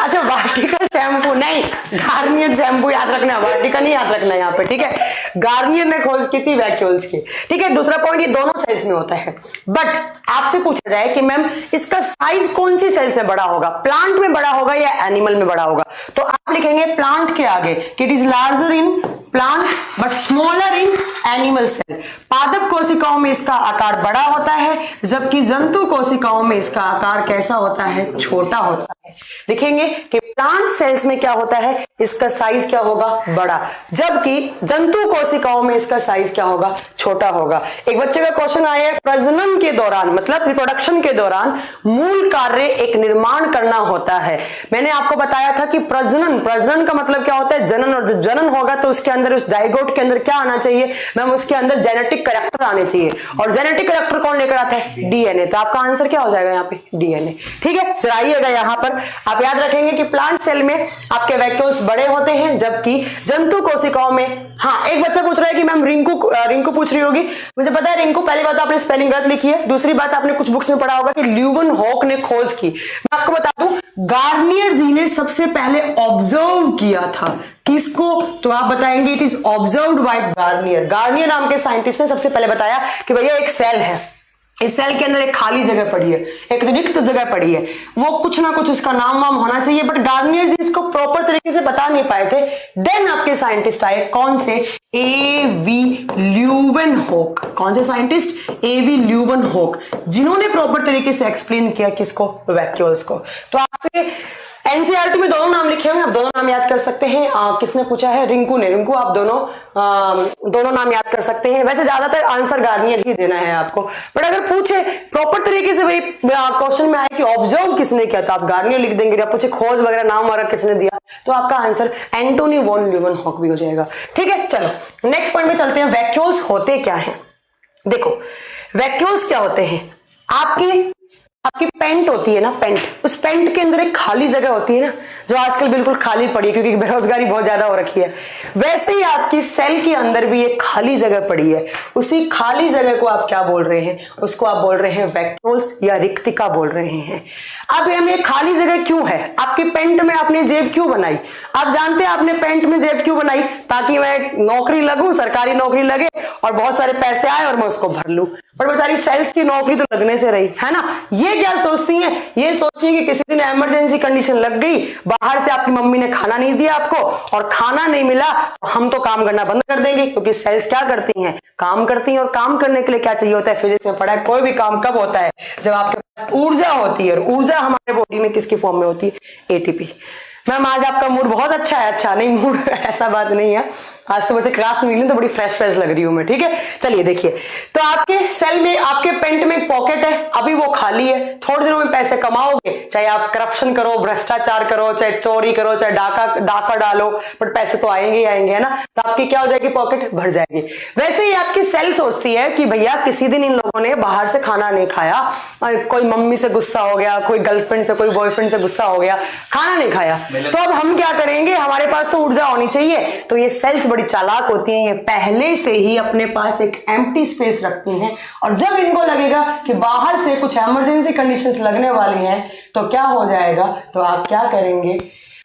अच्छा वाटिका शैम्पू नहीं, गार्नियर शैम्पू याद रखना, वाटिका नहीं याद रखना यहाँ पे। ठीक है, गार्नियर ने खोज की थी वैक्यूल्स की। ठीक है, दूसरा पॉइंट, ये दोनों सेल्स में होता है। बट आपसे पूछा जाए कि मैम इसका साइज कौन सी सेल्स में बड़ा होगा? प्लांट में बड़ा होगा या एनिमल में बड़ा होगा? तो आप लिखेंगे प्लांट के आगे कि it is larger in plant but smaller in animal cell. पादप कोशिकाओं में इसका आकार बड़ा होता है, जबकि जंतु कोशिकाओं में इसका आकार कैसा होता है? छोटा होता है। लिखेंगे कि प्लांट सेल्स में क्या होता है? इसका साइज क्या होगा? बड़ा, जबकि जंतु कोशिकाओं में इसका साइज क्या होगा? छोटा होगा। एक बच्चे का क्वेश्चन आया है, प्रजनन के दौरान मतलब रिप्रोडक्शन के दौरान मूल कार्य एक निर्माण करना होता है। मैंने आपको बताया था कि प्रजनन का मतलब क्या होता है? जनन। और जनन होगा तो उसके अंदर, उस जाइगोट के अंदर क्या आना चाहिए मैम? उसके अंदर जेनेटिक कैरेक्टर आने चाहिए। और जेनेटिक कैरेक्टर कौन लेकर आता है? डीएनए। तो आपका आंसर क्या हो जाएगा यहाँ पे? डीएनए। ठीक है, जरा आइएगा यहाँ पर आप याद रखेंगे कि प्लांट सेल में आपके वैक्यूल्स बड़े होते हैं, जबकि जंतु कोशिकाओं में। हाँ, एक बच्चा पूछ रहा है कि मैम रिंकू पूछ रही होगी, मुझे पता है रिंकू, पहली बात आपने स्पेलिंग गलत लिखी है, दूसरी बात आपने कुछ बुक्स में पढ़ा होगा कि ल्यूवेनहॉक ने खोज की। मैं आपको बता दूं, गार्नियर जी ने सबसे पहले ऑब्जर्व किया था। किसको? तो आप बताएंगे it is observed bye Garnier. Garnier नाम के साइंटिस्ट ने सबसे पहले बताया कि भैया एक सेल है, इस सेल के अंदर एक खाली जगह पड़ी है, एक रिक्त जगह पड़ी है, वो कुछ ना कुछ उसका नाम वाम होना चाहिए। बट गार्नियर जी इसको प्रॉपर तरीके से बता नहीं पाए थे। देन आपके साइंटिस्ट आए, कौन से? एवी ल्यूवेनहॉक। कौन से साइंटिस्ट? एवी ल्यूवेनहॉक, जिन्होंने प्रॉपर तरीके से एक्सप्लेन किया किसको? वैक्यूल्स को। तो आपसे एनसीईआरटी में दोनों नाम लिखे हुए हैं, आप दोनों नाम याद कर सकते हैं। किसने पूछा है? रिंकू ने। रिंकू आप दोनों नाम याद कर सकते हैं। वैसे ज्यादातर आंसर गार्नियर ही देना है आपको, बट अगर पूछे प्रॉपर तरीके से, भाई क्वेश्चन में आए कि ऑब्जर्व किसने किया, तो आप गार्नियर लिख देंगे। या पूछे खोज वगैरह नाम वगैरह किसने दिया, तो आपका आंसर एंटोनी वॉन ल्यूवेनहॉक भी हो जाएगा। ठीक है, चलो नेक्स्ट पॉइंट में चलते हैं। वैक्यूल्स होते क्या है? देखो वैक्यूल्स क्या होते हैं, आपकी पेंट होती है ना, पेंट, उस पेंट के अंदर एक खाली जगह होती है ना, जो आजकल बिल्कुल खाली पड़ी है क्योंकि बेरोजगारी बहुत ज्यादा हो रखी है। वैसे ही आपकी सेल के अंदर भी एक खाली जगह पड़ी है। उसी खाली जगह को आप क्या बोल रहे हैं? उसको आप बोल रहे हैं वैक्यूल्स या रिक्तिका बोल रहे हैं। अब हमें खाली जगह क्यों है? आपकी पेंट में आपने जेब क्यों बनाई? आप जानते हैं आपने पेंट में जेब क्यों बनाई? ताकि मैं नौकरी लगूं, सरकारी नौकरी लगे और बहुत सारे पैसे आए और मैं उसको भर लूं। पर बेचारी सेल्स की नौकरी तो लगने से रही है ना। ये क्या सोचती हैं? ये सोचती हैं कि किसी दिन इमरजेंसी कंडीशन लग गई, बाहर से आपकी मम्मी ने खाना नहीं दिया आपको और खाना नहीं मिला, हम तो काम करना बंद कर देंगे। क्योंकि सेल्स क्या करती हैं? काम करती हैं। और काम करने के लिए क्या चाहिए होता है? फिजिक्स में पढ़ा है, कोई भी काम कब होता है? जब आपके पास ऊर्जा होती है। और ऊर्जा हमारे बॉडी में किसकी फॉर्म में होती है? एटीपी। मैम आज आपका मूड बहुत अच्छा है। अच्छा नहीं, मूड ऐसा बात नहीं है, आज सुबह से क्लास में निकली तो बड़ी फ्रेश लग रही हूं मैं। ठीक है, चलिए देखिए, तो आपके सेल में, आपके पेंट में एक पॉकेट है, अभी वो खाली है। थोड़े दिनों में पैसे कमाओगे, चाहे आप करप्शन करो, भ्रष्टाचार करो, चाहे चोरी करो, चाहे डाका डालो, बट पैसे तो आएंगे ही आएंगे, है ना। तो आपकी क्या हो जाएगी? पॉकेट भर जाएगी। वैसे ही आपकी सेल सोचती है कि भैया किसी दिन इन लोगों ने बाहर से खाना नहीं खाया, कोई मम्मी से गुस्सा हो गया, कोई गर्लफ्रेंड से, कोई बॉयफ्रेंड से गुस्सा हो गया, खाना नहीं खाया, तो अब हम क्या करेंगे? हमारे पास तो ऊर्जा होनी चाहिए। तो ये सेल्स बड़ी चालाक होती हैं, ये पहले से ही अपने पास एक एम्प्टी स्पेस रखती हैं। और जब इनको लगेगा कि बाहर से कुछ इमरजेंसी कंडीशंस लगने वाली हैं, तो क्या हो जाएगा? तो आप क्या करेंगे?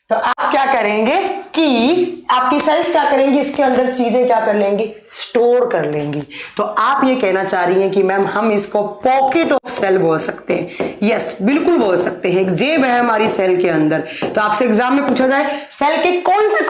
तो आप क्या करेंगे कि आपकी सेल्स क्या करेंगी? इसके अंदर चीजें क्या कर लेंगी? स्टोर कर लेंगी। तो आप ये कहना चाह रही हैं कि मैम हम इसको पॉकेट ऑफ सेल बोल सकते हैं। यस, बिल्कुल बोल सकते हैं। एक जेब है हमारी सेल के अंदर। तो आपसे एग्जाम में पूछा जाए सेल के कौन से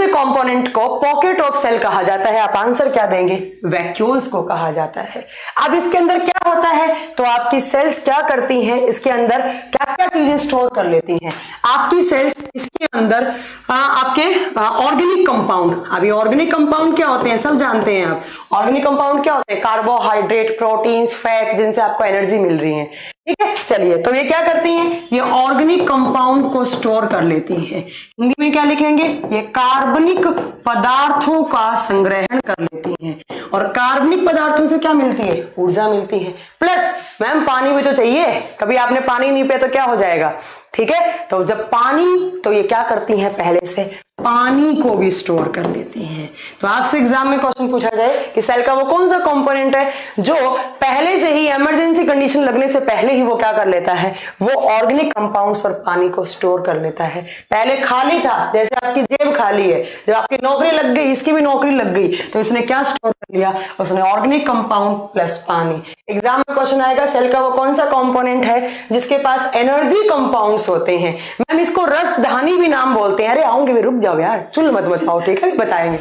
कंपोनेंट को पॉकेट ऑफ सेल कहा जाता है, आप आंसर क्या देंगे? वैक्यूल्स को कहा जाता है। अब इसके अंदर क्या होता है? तो आपकी सेल्स क्या करती हैं? इसके अंदर क्या क्या चीजें स्टोर कर लेती हैं आपकी सेल्स? इसके अंदर आपके ऑर्गेनिक कंपाउंड। अभी ऑर्गेनिक कंपाउंड क्या होते हैं सब जानते हैं आप। ऑर्गेनिक कंपाउंड क्या होते हैं? कार्बोहाइड्रेट, प्रोटीन्स, फैट, जिनसे आपको एनर्जी मिल रही है। ठीक है, चलिए, तो ये क्या करती हैं? ये ऑर्गेनिक कंपाउंड को स्टोर कर लेती हैं। हिंदी में क्या लिखेंगे? ये कार्बनिक पदार्थों का संग्रहण कर लेती हैं। और कार्बनिक पदार्थों से क्या मिलती है? ऊर्जा मिलती है। प्लस मैम पानी भी तो चाहिए, कभी आपने पानी नहीं पिया तो क्या हो जाएगा? ठीक है, तो जब पानी, तो ये क्या करती हैं? पहले से पानी को भी स्टोर कर लेती हैं। तो आपसे एग्जाम में क्वेश्चन पूछा जाए कि सेल का वो कौन सा कंपोनेंट है जो पहले से ही इमरजेंसी कंडीशन लगने से पहले ही वो क्या कर लेता है? वो ऑर्गेनिक कंपाउंड्स और पानी को स्टोर कर लेता है। पहले खाली था, जैसे आपकी जेब खाली है, जब आपकी नौकरी लग गई, इसकी भी नौकरी लग गई, तो इसने क्या स्टोर कर लिया? उसने ऑर्गेनिक कंपाउंड प्लस पानी। एग्जाम में क्वेश्चन आएगा सेल का वो कौन सा कंपोनेंट है जिसके पास एनर्जी कंपाउंड्स होते हैं? मैम इसको रसधानी भी नाम बोलते हैं। अरे आऊंगे भी, रुक जाओ यार, चुल मत मचाओ। ठीक है, बताएंगे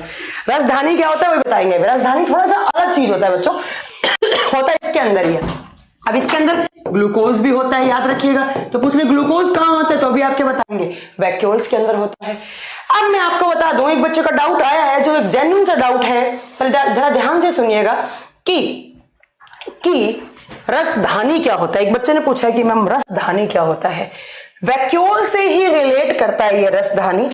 रसधानी क्या होता है, वो बताएंगे। रसधानी थोड़ा सा अलग चीज होता है बच्चों, होता है इसके अंदर ही है। अब इसके अंदर ग्लूकोज भी होता है, याद रखिएगा। तो पूछ रहे ग्लूकोज कहां होता है, तो अभी आपके बताएंगे वैक्यूल्स के अंदर होता है। अब मैं आपको बता दूं, एक बच्चे का डाउट आया है जो एक जेन्युइन सा डाउट है, पर जरा ध्यान से सुनिएगा कि रसधानी क्या होता है। एक बच्चे ने पूछा है कि मैम रसधानी क्या होता है। वैक्यूल से ही रिलेट करता है ये रसधानी।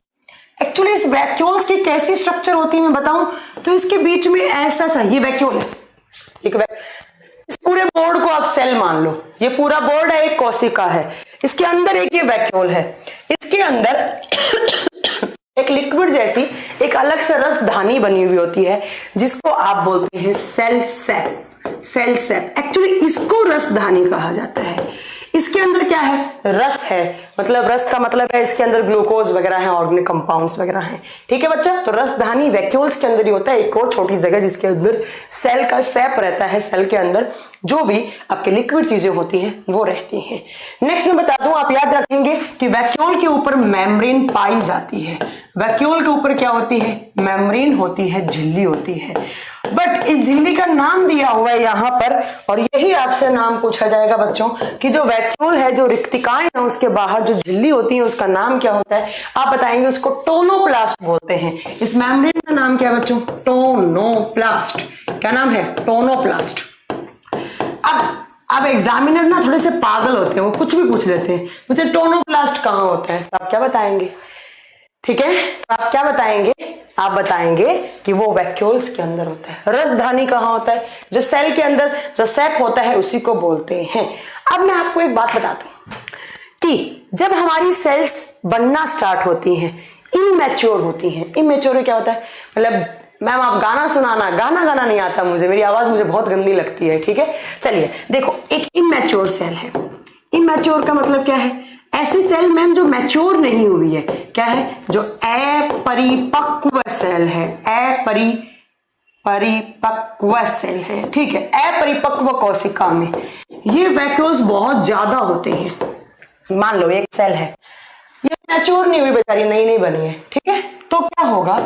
एक्चुअली इस वैक्यूल्स की कैसी स्ट्रक्चर होती है मैं बताऊं तो इसके बीच में ऐसा सा, ये वैक्यूल है, इस पूरे बोर्ड को आप सेल मान लो, ये पूरा बोर्ड है, एक कोशिका है, इसके अंदर एक ये वैक्यूल है, इसके अंदर एक लिक्विड जैसी एक अलग से रसधानी बनी हुई होती है जिसको आप बोलते हैं सेल सेप। एक्चुअली इसको रसधानी कहा जाता है। इसके अंदर क्या है? रस है, मतलब रस का मतलब है इसके अंदर ग्लूकोज वगैरह है, ऑर्गेनिक कंपाउंड्स वगैरह हैं। ठीक है बच्चा, तो रसधानी वैक्यूल्स के अंदर ही होता है, एक और छोटी जगह जिसके अंदर सेल का सेप रहता है। सेल के अंदर जो भी आपके लिक्विड चीजें होती हैं वो रहती हैं। नेक्स्ट मैं बता दूं, आप याद रखेंगे कि वैक्यूल के ऊपर मेम्ब्रेन पाई जाती है। वैक्यूल के ऊपर क्या होती है, मेम्ब्रेन होती है, झिल्ली होती है। बट इस झिल्ली का नाम दिया हुआ है यहां पर, और यही आपसे नाम पूछा जाएगा बच्चों कि जो वैक्यूल है, जो रिक्तिकाएं हैं उसके बाहर जो झिल्ली होती है उसका नाम क्या होता है। आप बताएंगे उसको टोनोप्लास्ट बोलते हैं। इस मेम्ब्रेन का नाम क्या है बच्चों, टोनोप्लास्ट। क्या नाम है, टोनोप्लास्ट। अब एग्जामिनर ना थोड़े से पागल होते हैं, वो कुछ भी पूछ लेते हैं, मुझे टोनोप्लास्ट कहां होता है, तो आप क्या बताएंगे, ठीक है, तो आप क्या बताएंगे, आप बताएंगे कि वो वैक्यूल्स के अंदर होता है। रसधानी कहां होता है, जो सेल के अंदर जो सैक होता है उसी को बोलते हैं। अब मैं आपको एक बात बता दूं कि जब हमारी सेल्स बनना स्टार्ट होती हैं, इमैच्योर होती हैं। इमैच्योर क्या होता है, मतलब मैम आप गाना सुनाना, गाना गाना नहीं आता मुझे, मेरी आवाज मुझे बहुत गंदी लगती है, ठीक है। चलिए देखो, एक इमैच्योर सेल है। इमैच्योर का मतलब क्या है, ऐसी सेल मैम जो मैच्योर नहीं हुई है। क्या है, जो अपरिपक्व सेल है, अपरिपक्व सेल है, ठीक है। अपरिपक्व कोशिका में ये वैक्यूल्स बहुत ज्यादा होते हैं। मान लो एक सेल है, ये मैच्योर नहीं हुई बेचारी, नई बनी है, ठीक है। तो क्या होगा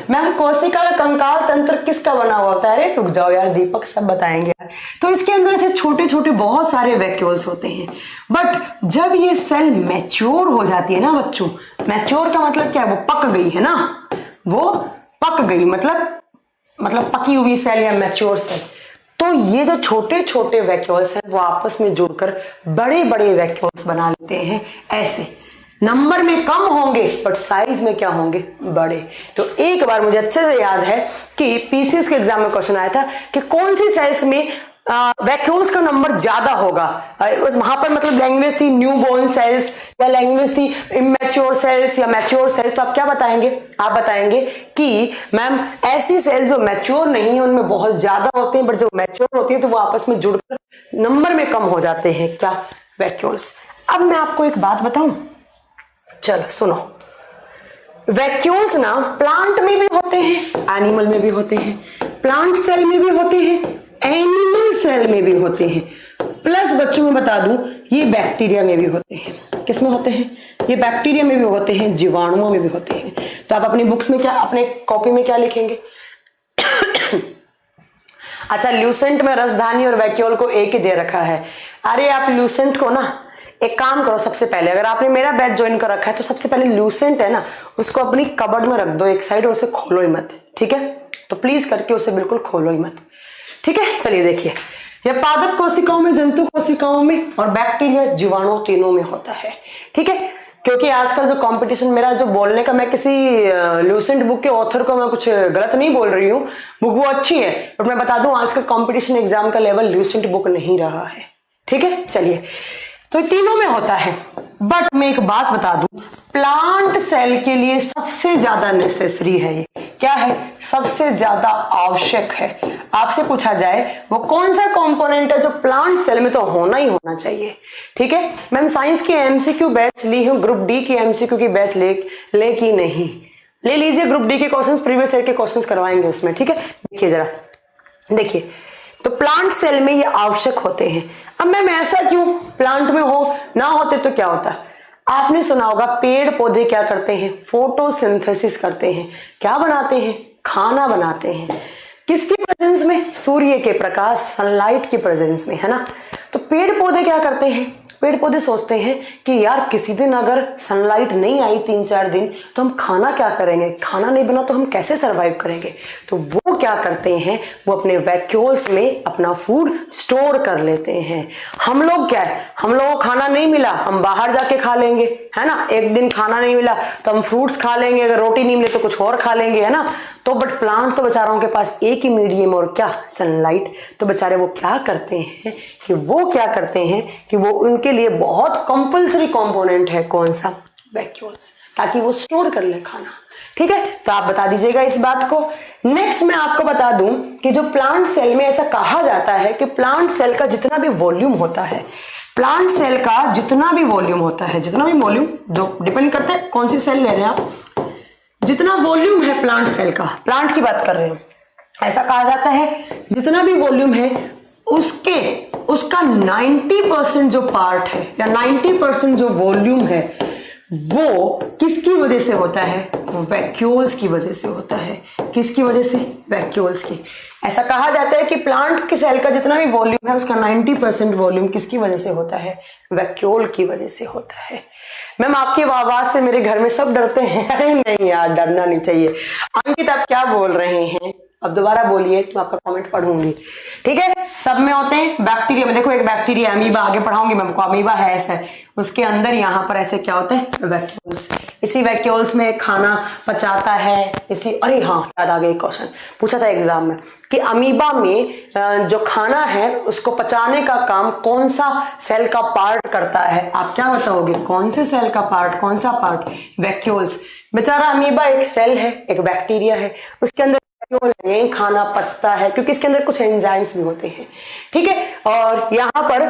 मैम, कोशिका का कंकाल तंत्र किसका बना हुआ होता है, अरे रुक जाओ यार दीपक, सब बताएंगे यार। तो इसके अंदर ऐसे छोटे छोटे बहुत सारे वैक्यूल्स होते हैं। बट जब ये सेल मैच्योर हो जाती है ना बच्चों, मैच्योर का मतलब क्या है, वो पक गई है ना, वो पक गई, मतलब पकी हुई सेल या मैच्योर सेल। तो ये जो छोटे छोटे वैक्यूल्स हैं वो आपस में जुड़कर बड़े बड़े वैक्यूल्स बना लेते हैं। ऐसे नंबर में कम होंगे बट साइज में क्या होंगे, बड़े। तो एक बार मुझे अच्छे से याद है कि पीसीएस के एग्जाम में क्वेश्चन आया था कि कौन सी सेल्स में वैक्यूल्स का नंबर ज्यादा होगा। वहां पर मतलब लैंग्वेज थी न्यूबॉर्न सेल्स, या लैंग्वेज थी इमैच्योर सेल्स या मैच्योर सेल्स। तो आप क्या बताएंगे, आप बताएंगे कि मैम ऐसी सेल्स जो मैच्योर नहीं है उनमें बहुत ज्यादा होते हैं, बट जो मैच्योर होती है तो वो आपस में जुड़कर नंबर में कम हो जाते हैं, क्या, वैक्यूल्स। अब मैं आपको एक बात बताऊं, चलो सुनो, वैक्यूल्स ना प्लांट में भी होते हैं, एनिमल में भी होते हैं, प्लांट सेल में भी होते हैं, एनिमल सेल में भी होते हैं, प्लस बच्चों में बता दूं ये बैक्टीरिया में भी होते हैं। किसमें होते हैं, ये बैक्टीरिया में भी होते हैं, जीवाणुओं में भी होते हैं। तो आप अपनी बुक्स में क्या, अपने कॉपी में क्या लिखेंगे अच्छा, ल्यूसेंट में रसधानी और वैक्यूल को एक ही दे रखा है। अरे आप ल्यूसेंट को ना एक काम करो, सबसे पहले अगर आपने मेरा बैच ज्वाइन कर रखा है तो सबसे पहले ल्यूसेंट है ना उसको अपनी कबर्ड में रख दो एक साइड, और उसे खोलो ही मत, ठीक है। तो प्लीज करके उसे बिल्कुल खोलो ही मत, ठीक है। चलिए देखिए, यह पादप कोशिकाओं में, जंतु कोशिकाओं में और बैक्टीरिया जीवाणु तीनों में होता है, ठीक है। क्योंकि आजकल जो कंपटीशन, मेरा जो बोलने का, मैं किसी ल्यूसेंट बुक के ऑथर को मैं कुछ गलत नहीं बोल रही हूँ, बुक वो अच्छी है, बट मैं बता दूं आजकल कंपटीशन एग्जाम का लेवल ल्यूसेंट बुक नहीं रहा है, ठीक है। चलिए, तो तीनों में होता है। बट मैं एक बात बता दूं, प्लांट सेल के लिए सबसे ज्यादा नेसेसरी है, ये क्या है, सबसे ज्यादा आवश्यक है। आपसे पूछा जाए वो कौन सा कंपोनेंट है जो प्लांट सेल में तो होना ही होना चाहिए, ठीक है। मैम साइंस की एमसीक्यू बैच ली हूं, ग्रुप डी की एमसीक्यू की बैच ले की नहीं, ले लीजिए। ग्रुप डी के क्वेश्चंस, प्रीवियस ईयर के क्वेश्चंस करवाएंगे उसमें, ठीक है। देखिए जरा, देखिए, तो प्लांट सेल में ये आवश्यक होते हैं। अब मैम ऐसा क्यों, प्लांट में हो ना होते तो क्या होता, आपने सुना होगा पेड़ पौधे क्या करते हैं, फोटोसिंथेसिस करते हैं, क्या बनाते हैं, खाना बनाते हैं। किसकी प्रेजेंस में, सूर्य के प्रकाश, सनलाइट की प्रेजेंस में, है ना। तो पेड़ पौधे क्या करते हैं, पेड़ पौधे सोचते हैं कि यार किसी दिन अगर सनलाइट नहीं आई 3-4 दिन तो हम खाना क्या करेंगे, खाना नहीं बना तो हम कैसे सरवाइव करेंगे। तो वो क्या करते हैं, वो अपने वैक्यूल्स में अपना फूड स्टोर कर लेते हैं। हम लोग क्या है, हम लोगों को खाना नहीं मिला हम बाहर जाके खा लेंगे, है ना। एक दिन खाना नहीं मिला तो हम फ्रूट्स खा लेंगे, अगर रोटी नहीं मिले तो कुछ और खा लेंगे, है ना। तो बट प्लांट तो बेचारों के पास एक ही मीडियम, और क्या, सनलाइट। तो बेचारे वो क्या करते हैं कि वो उनके लिए बहुत कंपल्सरी कंपोनेंट है, कौन सा, वैक्यूल्स, ताकि वो स्टोर कर ले खाना, ठीक है। तो आप बता दीजिएगा इस बात को। नेक्स्ट मैं आपको बता दूं कि जो प्लांट सेल में ऐसा कहा जाता है कि प्लांट सेल का जितना भी वॉल्यूम होता है, प्लांट सेल का जितना भी वॉल्यूम होता है, जितना भी वॉल्यूम, जो डिपेंड करता है कौन सी सेल ले रहे हैं आप, जितना वॉल्यूम है प्लांट सेल का, प्लांट की बात कर रहे हैं, ऐसा कहा जाता है जितना भी वॉल्यूम है उसका 90% जो पार्ट है या 90% जो वॉल्यूम है वो किसकी वजह से होता है, वैक्यूल्स की वजह से होता है। किसकी वजह से? वैक्यूल्स की। ऐसा कहा जाता है कि प्लांट की सेल का जितना भी वॉल्यूम है उसका 90% वॉल्यूम किसकी वजह से होता है? वैक्यूल की वजह से होता है। मैम आपकी आवाज से मेरे घर में सब डरते हैं। अरे नहीं यार, डरना नहीं चाहिए। अंकित आप क्या बोल रहे हैं? अब दोबारा बोलिए तो आपका कमेंट पढ़ूंगी, ठीक है। सब में होते हैं बैक्टीरिया में। देखो एक बैक्टीरिया अमीबा, आगे पढ़ाऊंगी मैं आपको। अमीबा है ऐसा, उसके अंदर यहाँ पर ऐसे क्या होता है? वैक्यूल्स। इसी वैक्यूल्स में खाना पचाता है। इसी, अरे हाँ याद आ गया, एक क्वेश्चन पूछा था एग्जाम में कि अमीबा में जो खाना है उसको पचाने का काम कौन सा सेल का पार्ट करता है? आप क्या बताओगे? कौन से सेल का पार्ट? कौन सा पार्ट? वैक्यूल्स। बेचारा अमीबा एक सेल है, एक बैक्टीरिया है, उसके अंदर यही खाना पचता है क्योंकि इसके अंदर कुछ एंजाइम्स भी होते हैं, ठीक है। और यहाँ पर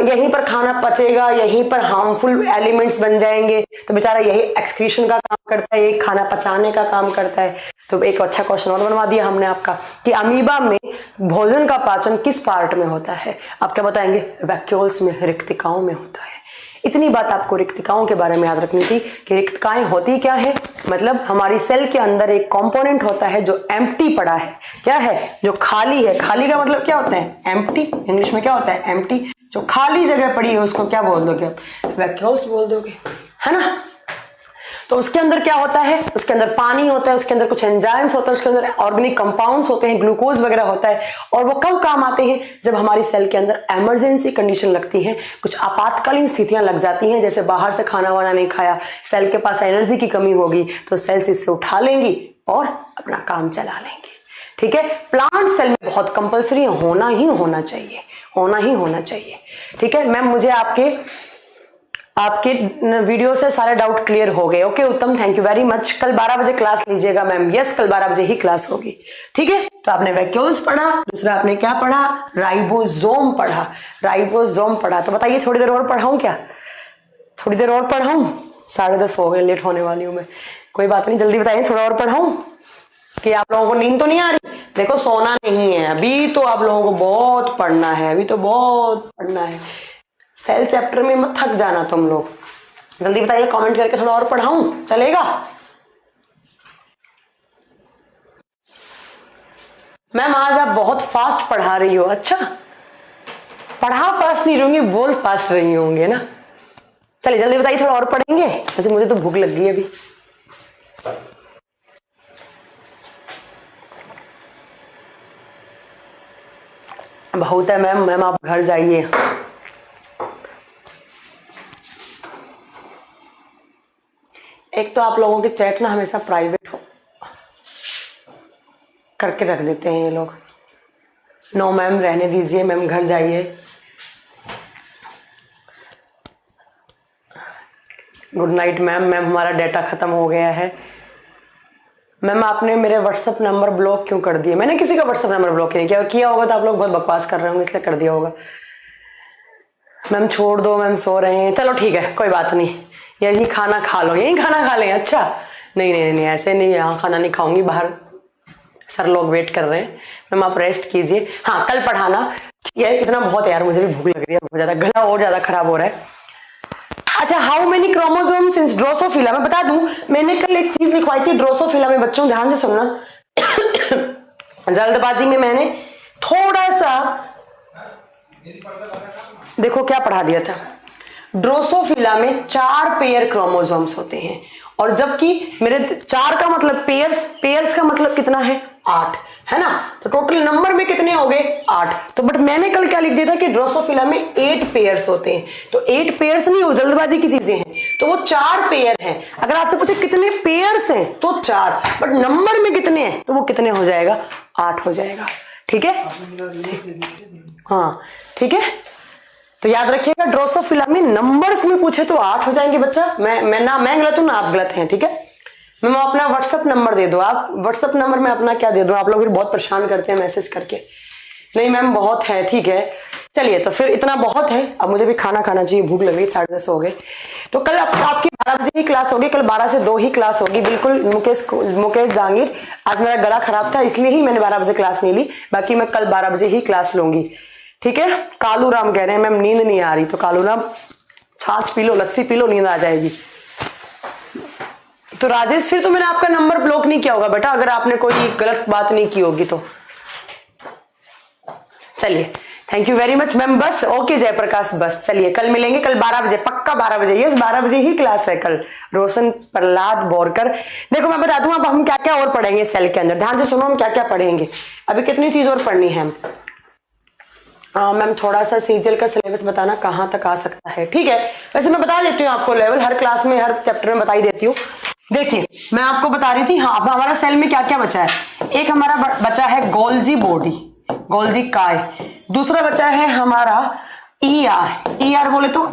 यहीं पर खाना पचेगा, यहीं पर हार्मफुल एलिमेंट्स बन जाएंगे, तो बेचारा यही एक्सक्रीशन का काम करता है, यही खाना पचाने का काम करता है। तो एक अच्छा क्वेश्चन और बनवा दिया हमने आपका कि अमीबा में भोजन का पाचन किस पार्ट में होता है? आप क्या बताएंगे? वैक्यूल्स में, रिक्तिकाओं में होता है। इतनी बात आपको रिक्तिकाओं के बारे में याद रखनी थी कि रिक्तिकाएं होती क्या है। मतलब हमारी सेल के अंदर एक कंपोनेंट होता है जो एम्प्टी पड़ा है। क्या है? जो खाली है। खाली का मतलब क्या होता है? एम्प्टी। इंग्लिश में क्या होता है? एम्प्टी। जो खाली जगह पड़ी है उसको क्या बोल दोगे आप? वैक्यूल्स बोल दोगे, है ना। तो उसके अंदर क्या होता है? उसके अंदर पानी होता है, उसके अंदर कुछ एंजाइम्स होता है, उसके अंदर ऑर्गेनिक कंपाउंड्स होते हैं, ग्लूकोज वगैरह होता है। और वो कब काम आते हैं? जब हमारी सेल के अंदर इमरजेंसी कंडीशन लगती है, कुछ आपातकालीन स्थितियां लग जाती हैं, जैसे बाहर से खाना वाना नहीं खाया, सेल के पास एनर्जी की कमी होगी, तो सेल्स इससे उठा लेंगी और अपना काम चला लेंगी, ठीक है। प्लांट सेल में बहुत कंपल्सरी होना ही होना चाहिए, होना ही होना चाहिए, ठीक है। मैम मुझे आपके वीडियो से सारे डाउट क्लियर हो गए। ओके उत्तम, थैंक यू वेरी मच। कल 12 बजे क्लास लीजिएगा मैम। यस, कल 12 बजे ही क्लास होगी, ठीक है। तो आपने वैक्यूल्स पढ़ा, दूसरा आपने क्या पढ़ा? राइबोसोम पढ़ा। राइबोसोम पढ़ा। तो बताइए थोड़ी देर और पढ़ाऊं क्या? थोड़ी देर और पढ़ाऊं? 10:30 हो गए, लेट होने वाली हूं मैं। कोई बात नहीं, जल्दी बताइए, थोड़ा और पढ़ाऊं कि आप लोगों को नींद तो नहीं आ रही? देखो सोना नहीं है अभी, तो आप लोगों को बहुत पढ़ना है, अभी तो बहुत पढ़ना है। सेल चैप्टर में मत थक जाना तुम लोग। जल्दी बताइए कमेंट करके, थोड़ा और पढ़ाऊं? चलेगा? मैम आज आप बहुत फास्ट पढ़ा रही हो। अच्छा, पढ़ा फास्ट नहीं रहूंगी, बोल फास्ट रही होंगे ना। चलिए जल्दी बताइए, थोड़ा और पढ़ेंगे? वैसे मुझे तो भूख लग गई अभी। बहुत है मैम। मैम आप घर जाइए। एक तो आप लोगों के चैट ना हमेशा प्राइवेट हो करके रख देते हैं ये लोग। नो मैम रहने दीजिए, मैम घर जाइए। Good night ma'am. मैम हमारा डेटा खत्म हो गया है। मैम आपने मेरे व्हाट्सएप नंबर ब्लॉक क्यों कर दिए? मैंने किसी का व्हाट्सएप नंबर ब्लॉक नहीं किया होगा, तो आप लोग बहुत बकवास कर रहे होंगे इसलिए कर दिया होगा। मैम छोड़ दो, मैम सो रहे हैं। चलो ठीक है, कोई बात नहीं, यही खाना खा लो, यही खाना खा लें। अच्छा नहीं नहीं नहीं, ऐसे नहीं, यहाँ खाना नहीं खाऊंगी, बाहर सर लोग वेट कर रहे हैं। मैम आप रेस्ट कीजिए। हाँ कल पढ़ाना, ठीक है। इतना बहुत है यार, मुझे भी भूख लग रही है बहुत ज्यादा, गला और ज्यादा खराब हो रहा है। अच्छा, how many chromosomes in Drosophila? मैं बता दूं, मैंने कल एक चीज लिखवाई थी ड्रोसोफिला में। बच्चों ध्यान से सुनना, जल्दबाजी में मैंने थोड़ा सा, देखो क्या पढ़ा दिया था। ड्रोसोफिला में 4 पेयर क्रोमोसोम्स होते हैं, और जबकि मेरे 4 का मतलब पेयर्स का मतलब कितना है? 8, है ना। तो टोटल नंबर में कितने हो गए? 8। तो बट मैंने कल क्या लिख दिया था कि ड्रोसोफिला में 8 पेयर्स होते हैं। तो 8 पेयर्स नहीं, वो जल्दबाजी की चीजें हैं, तो वो 4 पेयर हैं। अगर आपसे पूछे कितने पेयर्स हैं तो 4, बट नंबर में कितने हैं तो वो कितने हो जाएगा? 8 हो जाएगा, ठीक है। हाँ ठीक है, तो याद रखिएगा ड्रोसोफिला में नंबर्स में पूछे तो 8 हो जाएंगे बच्चा। मैं गलत हूं ना आप गलत हैं, ठीक है। मैं अपना व्हाट्सएप नंबर दे दो, आप व्हाट्सएप नंबर में अपना क्या दे दो? आप लोग फिर बहुत परेशान करते हैं मैसेज करके। नहीं मैम बहुत है, ठीक है। चलिए तो फिर इतना बहुत है, अब मुझे भी खाना खाना चाहिए, भूख लग रही, 10:30 हो गए। तो कल आपकी 12 बजे ही क्लास होगी, कल 12 से 2 ही क्लास होगी, बिल्कुल। मुकेश जहांगीर, आज मेरा गला खराब था इसलिए ही मैंने 12 बजे क्लास नहीं ली, बाकी मैं कल 12 बजे ही क्लास लूंगी, ठीक है। कालू राम कह रहे हैं मैम नींद नहीं आ रही, तो कालू राम छाछ पी लो, लस्सी पी लो, नींद आ जाएगी। तो राजेश फिर तो मैंने आपका नंबर ब्लॉक नहीं किया होगा बेटा, अगर आपने कोई गलत बात नहीं की होगी तो। चलिए thank you very much ma'am. बस ओके जयप्रकाश, बस चलिए कल मिलेंगे, कल 12 बजे पक्का, 12 बजे, यस 12 बजे ही क्लास है कल। रोशन प्रहलाद बोरकर। देखो मैं बता दूं अब हम क्या क्या और पढ़ेंगे सेल के अंदर, ध्यान से सुनो हम क्या क्या पढ़ेंगे। अभी कितनी चीज और पढ़नी है मैम, थोड़ा सा सीजीएल का सिलेबस बताना कहाँ तक आ सकता है, ठीक है। वैसे मैं बता देती हूँ आपको, लेवल हर क्लास में हर चैप्टर में बता ही देती हूँ। देखिए मैं आपको बता रही थी, हाँ अब हमारा सेल में क्या क्या बचा है। एक हमारा बचा है गोल्जी बॉडी, गोल्जी काय। दूसरा बचा है हमारा ईआर बोले तो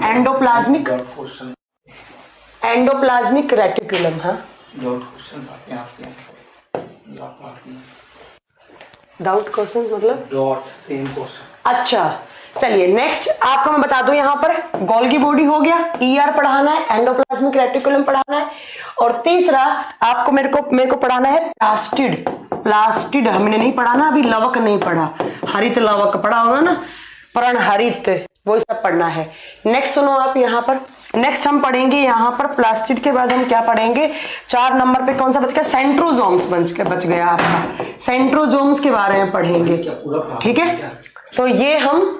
एंडोप्लाज्मिक रेटिकुलम। हाँ डाउट क्वेश्चन मतलब डॉट सेम क्वेश्चन। अच्छा चलिए नेक्स्ट आपको मैं बता दूं, यहाँ पर गोल्गी बॉडी हो गया, ईआर पढ़ाना है, एंडोप्लाज्मिक रेटिकुलम पढ़ाना है, और तीसरा आपको मेरे को पढ़ाना है प्लास्टिड हमने नहीं पढ़ाना अभी, लवक नहीं पढ़ा, हरित लवक पढ़ा होगा ना, परण हरित, वो सब पढ़ना है। नेक्स्ट सुनो आप यहाँ पर, नेक्स्ट हम पढ़ेंगे यहाँ पर प्लास्टिड के बाद हम क्या पढ़ेंगे, 4 नंबर पे कौन सा बच गया, सेंट्रोजोम्स बच गया आपका, सेंट्रोजोम्स के बारे में पढ़ेंगे, ठीक है। तो ये हम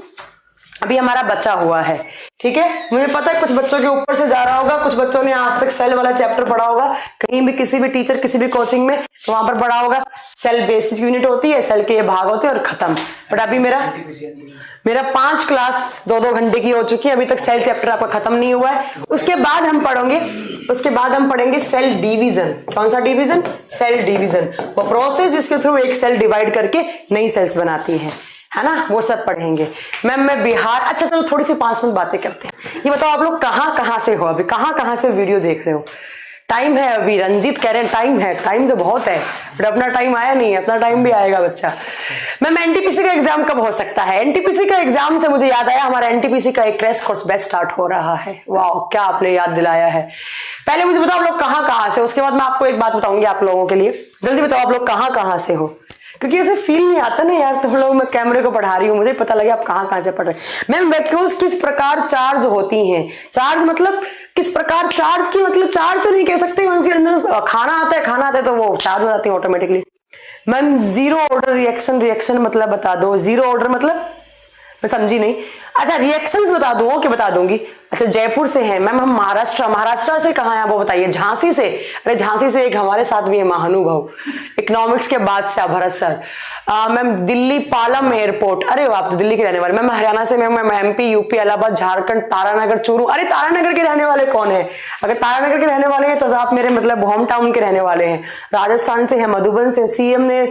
अभी हमारा बचा हुआ है, ठीक है। मुझे पता है कुछ बच्चों के ऊपर से जा रहा होगा, कुछ बच्चों ने आज तक सेल वाला चैप्टर पढ़ा होगा कहीं भी, किसी भी टीचर किसी भी कोचिंग में, तो वहां पर पढ़ा होगा सेल बेसिक यूनिट होती है, सेल के ये भाग होते हैं और खत्म। बट अभी मेरा 5 क्लास 2-2 घंटे की हो चुकी है, अभी तक सेल चैप्टर आपका खत्म नहीं हुआ है। उसके बाद हम पढ़ेंगे सेल डिवीजन। कौन सा डिवीजन, सेल डिवीजन, वो प्रोसेस जिसके थ्रू एक सेल डिवाइड करके नई सेल्स बनाती है ना, वो सब पढ़ेंगे। मैम मैं बिहार, अच्छा चलो थोड़ी सी 5 मिनट बातें करते हैं। ये बताओ आप लोग कहाँ से हो, अभी कहाँ से वीडियो देख रहे हो। टाइम है अभी, रंजीत कह रहे हैं टाइम है, टाइम तो बहुत है बट अपना टाइम आया नहीं है, अपना टाइम भी आएगा बच्चा। मैम एनटीपीसी का एग्जाम कब हो सकता है, एनटीपीसी का एग्जाम से मुझे याद आया हमारा एनटीपीसी का एक क्रैश कोर्स बैच स्टार्ट हो रहा है। वाह क्या आपने याद दिलाया है। पहले मुझे बताओ आप लोग कहाँ से, उसके बाद मैं आपको एक बात बताऊंगी आप लोगों के लिए। जल्दी बताओ आप लोग कहाँ से हो, क्योंकि ऐसे फील नहीं आता ना यार, तुम लोग मैं कैमरे को पढ़ा रही हूँ, मुझे पता लगे आप कहाँ से पढ़ रहे हैं। मैम वैक्यूम्स किस प्रकार चार्ज होती हैं, चार्ज मतलब किस प्रकार, चार्ज की मतलब चार्ज तो नहीं कह सकते, उनके अंदर खाना आता है तो वो चार्ज हो जाती है automatically. Ma'am zero order reaction मतलब बता दो, जीरो ऑर्डर मतलब मैं समझी नहीं। अच्छा रिएक्शंस बता दूं, ओके बता दूंगी। अच्छा जयपुर से हैं मैम हम, महाराष्ट्र से कहाँ है वो बताइए, झांसी से। अरे झांसी से एक हमारे साथ भी है महानुभव, इकोनॉमिक्स के बादशाह Bharat sir. Ma'am Delhi Palam airport, अरे आप तो दिल्ली के रहने वाले। मैम हरियाणा से ma'am MP UP Allahabad Jharkhand Taranagar Churu. अरे तारानगर के रहने वाले कौन है, अगर तारानगर के रहने वाले हैं तो आप मेरे मतलब होम टाउन के रहने वाले हैं। राजस्थान से है, मधुबन से, सीएम ने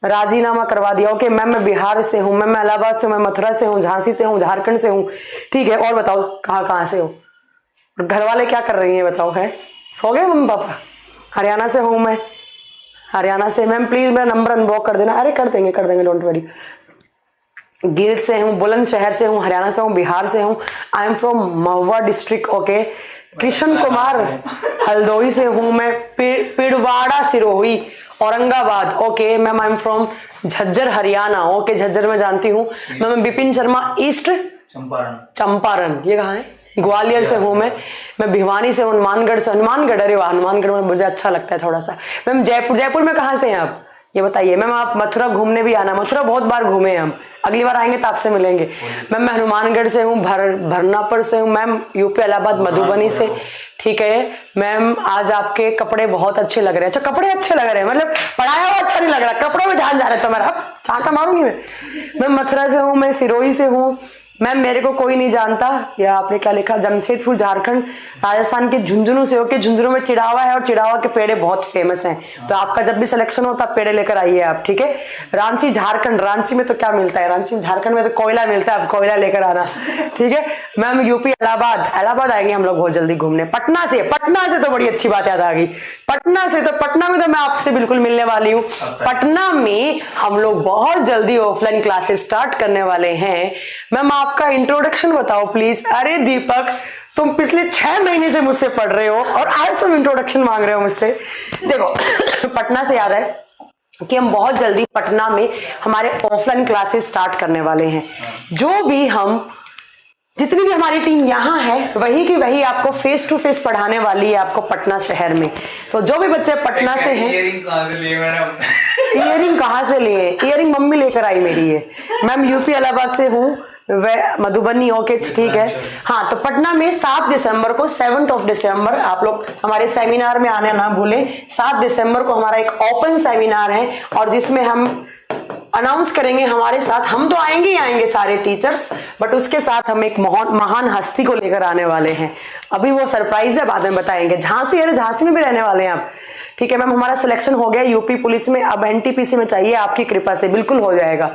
राजीनामा करवा दिया। ओके मैम मैं बिहार से हूँ, मैं इलाहाबाद से हूँ, मैं मथुरा से हूँ, झांसी से हूँ, झारखंड से हूँ, ठीक है। और बताओ कहाँ से हो, घर वाले क्या कर रही हैं बताओ, है सो गए मम्मी पापा। हरियाणा से हूँ मैं, हरियाणा से। मैम प्लीज मेरा नंबर अनब्लॉक कर देना। अरे कर देंगे डोंट वरी। गिर से हूँ, बुलंदशहर से हूँ, हरियाणा से हूँ, बिहार से हूँ। I am from Mahua district. Okay Krishna Kumar Haldwani से हूँ मैं, Pindwara Sirohi Aurangabad. Okay ma'am I am from Jhajjar Haryana. Okay Jhajjar में जानती हूँ। मैम बिपिन शर्मा ईस्ट चंपारण, ये कहाँ है, ग्वालियर से हूँ मैं भिवानी से हूँ, हनुमानगढ़ से। हनुमानगढ़, अरे वाह हनुमानगढ़ में मुझे अच्छा लगता है थोड़ा सा। मैम जयपुर में कहाँ से हैं आप ये बताइए। मैम आप मथुरा घूमने भी आना, मथुरा बहुत बार घूमे हम, अगली बार आएंगे तो आपसे मिलेंगे। मैम मैं हनुमानगढ़ से हूँ, भरनापुर से हूँ। मैम यूपी इलाहाबाद मधुबनी से, ठीक है। मैम आज आपके कपड़े बहुत अच्छे लग रहे हैं। अच्छा कपड़े अच्छे लग रहे हैं मतलब पढ़ाया हुआ अच्छा नहीं लग रहा, कपड़ों में ध्यान जा रहा है तो मेरा चांटा मारूंगी मैं मथुरा से हूँ, मैं सिरोही से हूँ। मैम मेरे को कोई नहीं जानता, या आपने क्या लिखा, जमशेदपुर झारखंड। राजस्थान के झुंझुनू से होके, झुंझुनू में चिड़ावा है और चिड़ावा के पेड़े बहुत फेमस हैं, तो आपका जब भी सिलेक्शन होता है पेड़े लेकर आइए आप, ठीक है। रांची झारखंड, रांची में तो क्या मिलता है, रांची झारखंड में तो कोयला मिलता है, आप कोयला लेकर आना, ठीक है। मैम यूपी इलाहाबाद आएंगे हम लोग बहुत जल्दी घूमने। पटना से तो बड़ी अच्छी बात याद आ गई, पटना में तो मैं आपसे बिल्कुल मिलने वाली हूँ। पटना में हम लोग बहुत जल्दी ऑफलाइन क्लासेस स्टार्ट करने वाले हैं। मैम आपका इंट्रोडक्शन बताओ प्लीज। अरे दीपक तुम पिछले 6 महीने से मुझसे पढ़ रहे हो और आज तुम इंट्रोडक्शन मांग रहे हो मुझसे। देखो पटना से याद है कि हम बहुत जल्दी पटना में हमारे ऑफलाइन क्लासेस स्टार्ट करने वाले हैं। जो भी हम जितनी भी हमारी टीम यहाँ है वही की वही आपको फेस टू फेस पढ़ाने वाली है आपको पटना शहर में। तो जो भी बच्चे पटना से हैं, इयरिंग कहाँ से लिए मैडम? इयरिंग कहाँ से लिए? इयरिंग मम्मी लेकर आई मेरी है। मैम यूपी इलाहाबाद से हूँ, मधुबनी। ओके ठीक है। हाँ, तो पटना में 7 दिसंबर को 7 दिसंबर आप लोग हमारे सेमिनार में आने ना भूलें। 7 दिसंबर को हमारा एक ओपन सेमिनार है और जिसमें हम अनाउंस करेंगे हमारे साथ, हम तो आएंगे ही आएंगे सारे टीचर्स, बट उसके साथ हम एक महान हस्ती को लेकर आने वाले हैं। अभी वो सरप्राइज है, बाद में बताएंगे। झांसी है, झांसी में भी रहने वाले हैं आप। ठीक है मैम, हमारा सिलेक्शन हो गया यूपी पुलिस में, अब एनटीपीसी में चाहिए, आपकी कृपा से बिल्कुल हो जाएगा।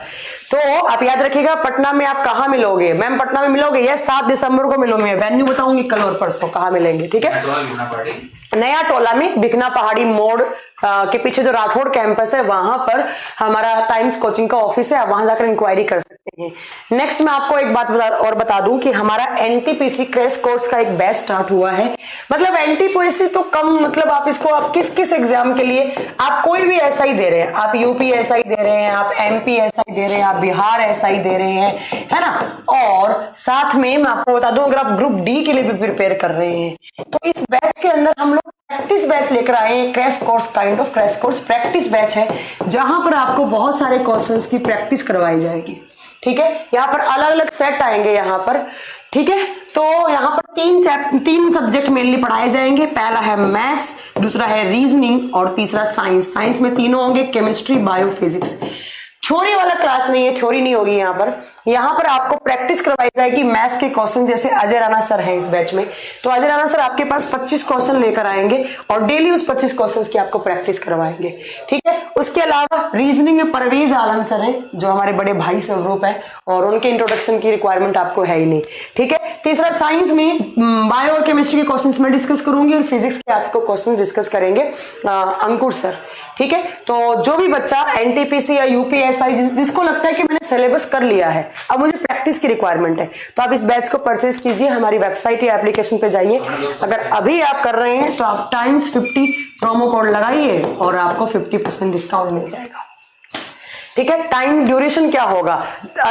तो आप याद रखिएगा पटना में आप कहाँ मिलोगे? मैम पटना में मिलोगे, यस 7 दिसंबर को मिलोगे। वेन्यू बताऊंगी कल और परसों कहाँ मिलेंगे। ठीक है, नया टोला में बिकना पहाड़ी मोड़ के पीछे जो राठौड़ कैंपस है वहां पर हमारा टाइम्स कोचिंग का ऑफिस है, आप वहां जाकर इंक्वायरी कर सकते हैं। नेक्स्ट मैं आपको एक बात बता दूं कि हमारा एनटीपीसी क्रैश कोर्स का एक बैच स्टार्ट हुआ है। मतलब एनटीपीसी तो कम, मतलब आप इसको आप किस किस एग्जाम के लिए, आप कोई भी ऐसा ही दे रहे हैं, आप यूपी ऐसा ही दे रहे हैं, आप एमपी ऐसा ही दे रहे हैं, आप बिहार ऐसा ही दे रहे हैं, है ना। और साथ में मैं आपको बता दूं, अगर आप ग्रुप डी के लिए भी प्रिपेयर कर रहे हैं तो इस बैच के अंदर हम लोग प्रैक्टिस बैच लेकर आए हैं। Crash course, kind of crash course practice batch है, जहां पर आपको बहुत सारे क्वेश्चंस की प्रैक्टिस करवाई जाएगी। ठीक है, यहाँ पर अलग अलग सेट आएंगे यहाँ पर। ठीक है, तो यहाँ पर 3 सब्जेक्ट मेनली पढ़ाए जाएंगे। पहला है मैथ्स, दूसरा है रीजनिंग और तीसरा साइंस। साइंस में तीनों होंगे, केमिस्ट्री, बायो, फिजिक्स। थ्योरी वाला क्लास नहीं है, थ्योरी नहीं होगी यहाँ पर आपको प्रैक्टिस करवाई जाएगी मैथ्स के क्वेश्चन। जैसे अजय राणा सर हैं इस बैच में, तो अजय राणा सर आपके पास 25 क्वेश्चन लेकर आएंगे और डेली उस 25 क्वेश्चंस की आपको प्रैक्टिस करवाएंगे। ठीक है, उसके अलावा रीजनिंग में परवेज आलम सर हैं जो हमारे बड़े भाई स्वरूप है और उनके इंट्रोडक्शन की रिक्वायरमेंट आपको है ही नहीं। ठीक है, तीसरा साइंस में बायो और केमिस्ट्री के क्वेश्चन मैं डिस्कस करूंगी और फिजिक्स के आपको क्वेश्चन डिस्कस करेंगे अंकुर सर। ठीक है, तो जो भी बच्चा एनटीपीसी या यूपीएसआई जिसको लगता है कि मैंने सिलेबस कर लिया है, अब मुझे प्रैक्टिस की रिक्वायरमेंट है, तो आप इस बैच को परचेज कीजिए। हमारी वेबसाइट या एप्लीकेशन पे जाइए। अगर अभी आप कर रहे हैं तो आप टाइम्स50 प्रोमो कोड लगाइए और आपको 50% डिस्काउंट मिल जाएगा। ठीक है, टाइम ड्यूरेशन क्या होगा?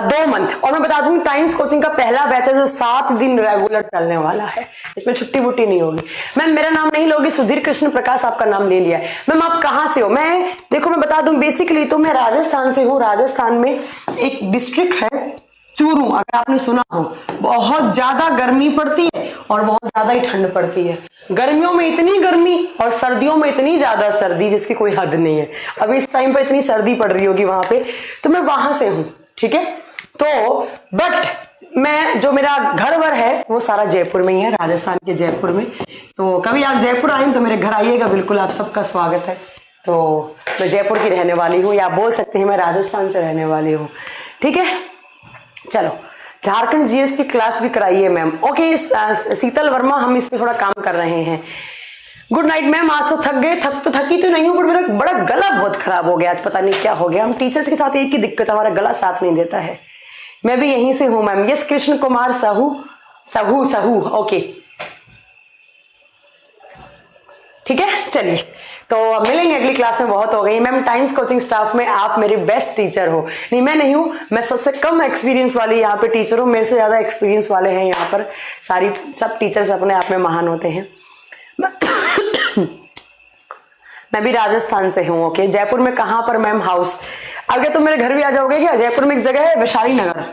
2 मंथ। और मैं बता दूं टाइम्स कोचिंग का पहला बैच है जो 7 दिन रेगुलर चलने वाला है, इसमें छुट्टी वुट्टी नहीं होगी। मैम मेरा नाम नहीं लोगी, सुधीर कृष्ण प्रकाश आपका नाम ले लिया है। मैम आप कहाँ से हो? मैं देखो मैं बता दूं बेसिकली तो मैं राजस्थान से हूँ। राजस्थान में एक डिस्ट्रिक्ट है चूरू, अगर आपने सुना हो। बहुत ज्यादा गर्मी पड़ती है और बहुत ज्यादा ही ठंड पड़ती है। गर्मियों में इतनी गर्मी और सर्दियों में इतनी ज्यादा सर्दी जिसकी कोई हद नहीं है। अभी इस टाइम पर इतनी सर्दी पड़ रही होगी वहां पे, तो मैं वहां से हूं। ठीक है, तो बट मैं जो मेरा घर वर है वो सारा जयपुर में ही है, राजस्थान के जयपुर में। तो कभी आप जयपुर आए तो मेरे घर आइएगा, बिल्कुल आप सबका स्वागत है। तो मैं जयपुर की रहने वाली हूँ, या आप बोल सकते हैं मैं राजस्थान से रहने वाली हूँ। ठीक है, चलो झारखंड जीएस की क्लास भी कराइए मैम। ओके शीतल वर्मा, हम इस पे थोड़ा काम कर रहे हैं। गुड नाइट मैम, आज तो थक गए। थकी तो नहीं हूँ, पर मेरा बड़ा गला बहुत खराब हो गया आज, पता नहीं क्या हो गया। हम टीचर्स के साथ एक ही दिक्कत, हमारा गला साथ नहीं देता है। मैं भी यहीं से हूँ ma'am. Yes Krishna Kumar Sahu okay ठीक है, चलिए तो मिलेंगे अगली क्लास में। बहुत हो गई मैम। टाइम्स कोचिंग स्टाफ में आप मेरे बेस्ट टीचर हो। नहीं मैं नहीं हूं, मैं सबसे कम एक्सपीरियंस वाली यहाँ पे टीचर हूँ। मेरे से ज्यादा एक्सपीरियंस वाले हैं यहाँ पर। सब टीचर्स अपने आप में महान होते हैं। मैं भी राजस्थान से हूँ। ओके, जयपुर में कहाँ पर मैम? हाउस। आगे तो मेरे घर भी आ जाओगे क्या? जयपुर में एक जगह है वैशाली नगर,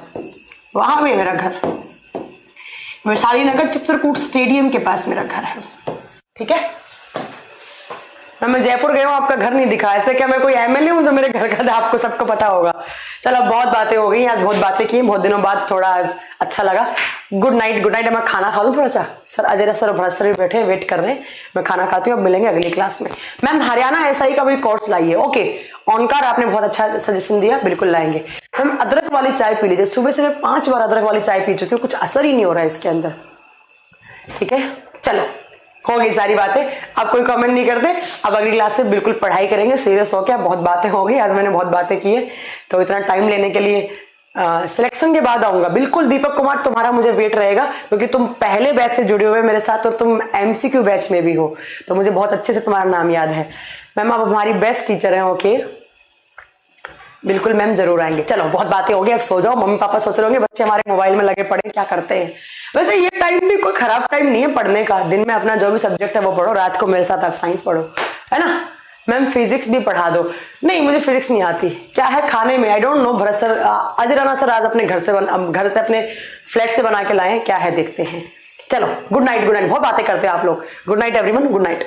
वहां भी है मेरा घर। वैशाली नगर चित्रकूट स्टेडियम के पास मेरा घर है। ठीक है, मैं जयपुर गया हूँ, आपका घर नहीं दिखा। ऐसे क्या मैं कोई एमएलए हूँ जो मेरे घर का आपको सबको पता होगा? चलो बहुत बातें हो गई आज, बहुत बातें की, बहुत दिनों बाद थोड़ा अच्छा लगा। Good night. मैं खाना खा लूँ थोड़ा सा। सर अजय सर और भरत सर भी बैठे वेट कर रहे हैं, मैं खाना खाती हूँ। अब मिलेंगे अगली क्लास में। मैम हरियाणा एसआई का भी कोर्स लाइए। ओके, ऑनकार आपने बहुत अच्छा सजेशन दिया, बिल्कुल लाएंगे। मैम अदरक वाली चाय पी लीजिए। सुबह से मैं 5 बार अदरक वाली चाय पी चुकी हूँ, कुछ असर ही नहीं हो रहा है इसके अंदर। ठीक है, चलो हो गई सारी बातें। अब कोई कमेंट नहीं करते। अब अगली क्लास से बिल्कुल पढ़ाई करेंगे सीरियस होकर। बहुत बातें हो गई आज, मैंने बहुत बातें की है, तो इतना टाइम लेने के लिए सिलेक्शन के बाद आऊंगा बिल्कुल। दीपक कुमार तुम्हारा मुझे वेट रहेगा, क्योंकि तुम पहले बैच से जुड़े हुए मेरे साथ और तुम एमसीक्यू बैच में भी हो, तो मुझे बहुत अच्छे से तुम्हारा नाम याद है। मैम आप हमारी बेस्ट टीचर हैं। ओके बिल्कुल मैम, जरूर आएंगे। चलो बहुत बातें हो गई, अब सो जाओ। मम्मी पापा सोच रहे होंगे बच्चे हमारे मोबाइल में लगे पड़े क्या करते हैं। वैसे ये टाइम भी कोई खराब टाइम नहीं है पढ़ने का। दिन में अपना जो भी सब्जेक्ट है वो पढ़ो, रात को मेरे साथ आप साइंस पढ़ो, है ना। मैम फिजिक्स भी पढ़ा दो। नहीं, मुझे फिजिक्स नहीं आती। क्या है खाने में, I don't know. Bharat sir, Ajay Rana sir आज अपने घर से अपने फ्लैट से बना के लाए हैं, क्या है देखते हैं। चलो गुड नाइट, गुड नाइट। बहुत बातें करते हैं आप लोग। Good night everyone, good night.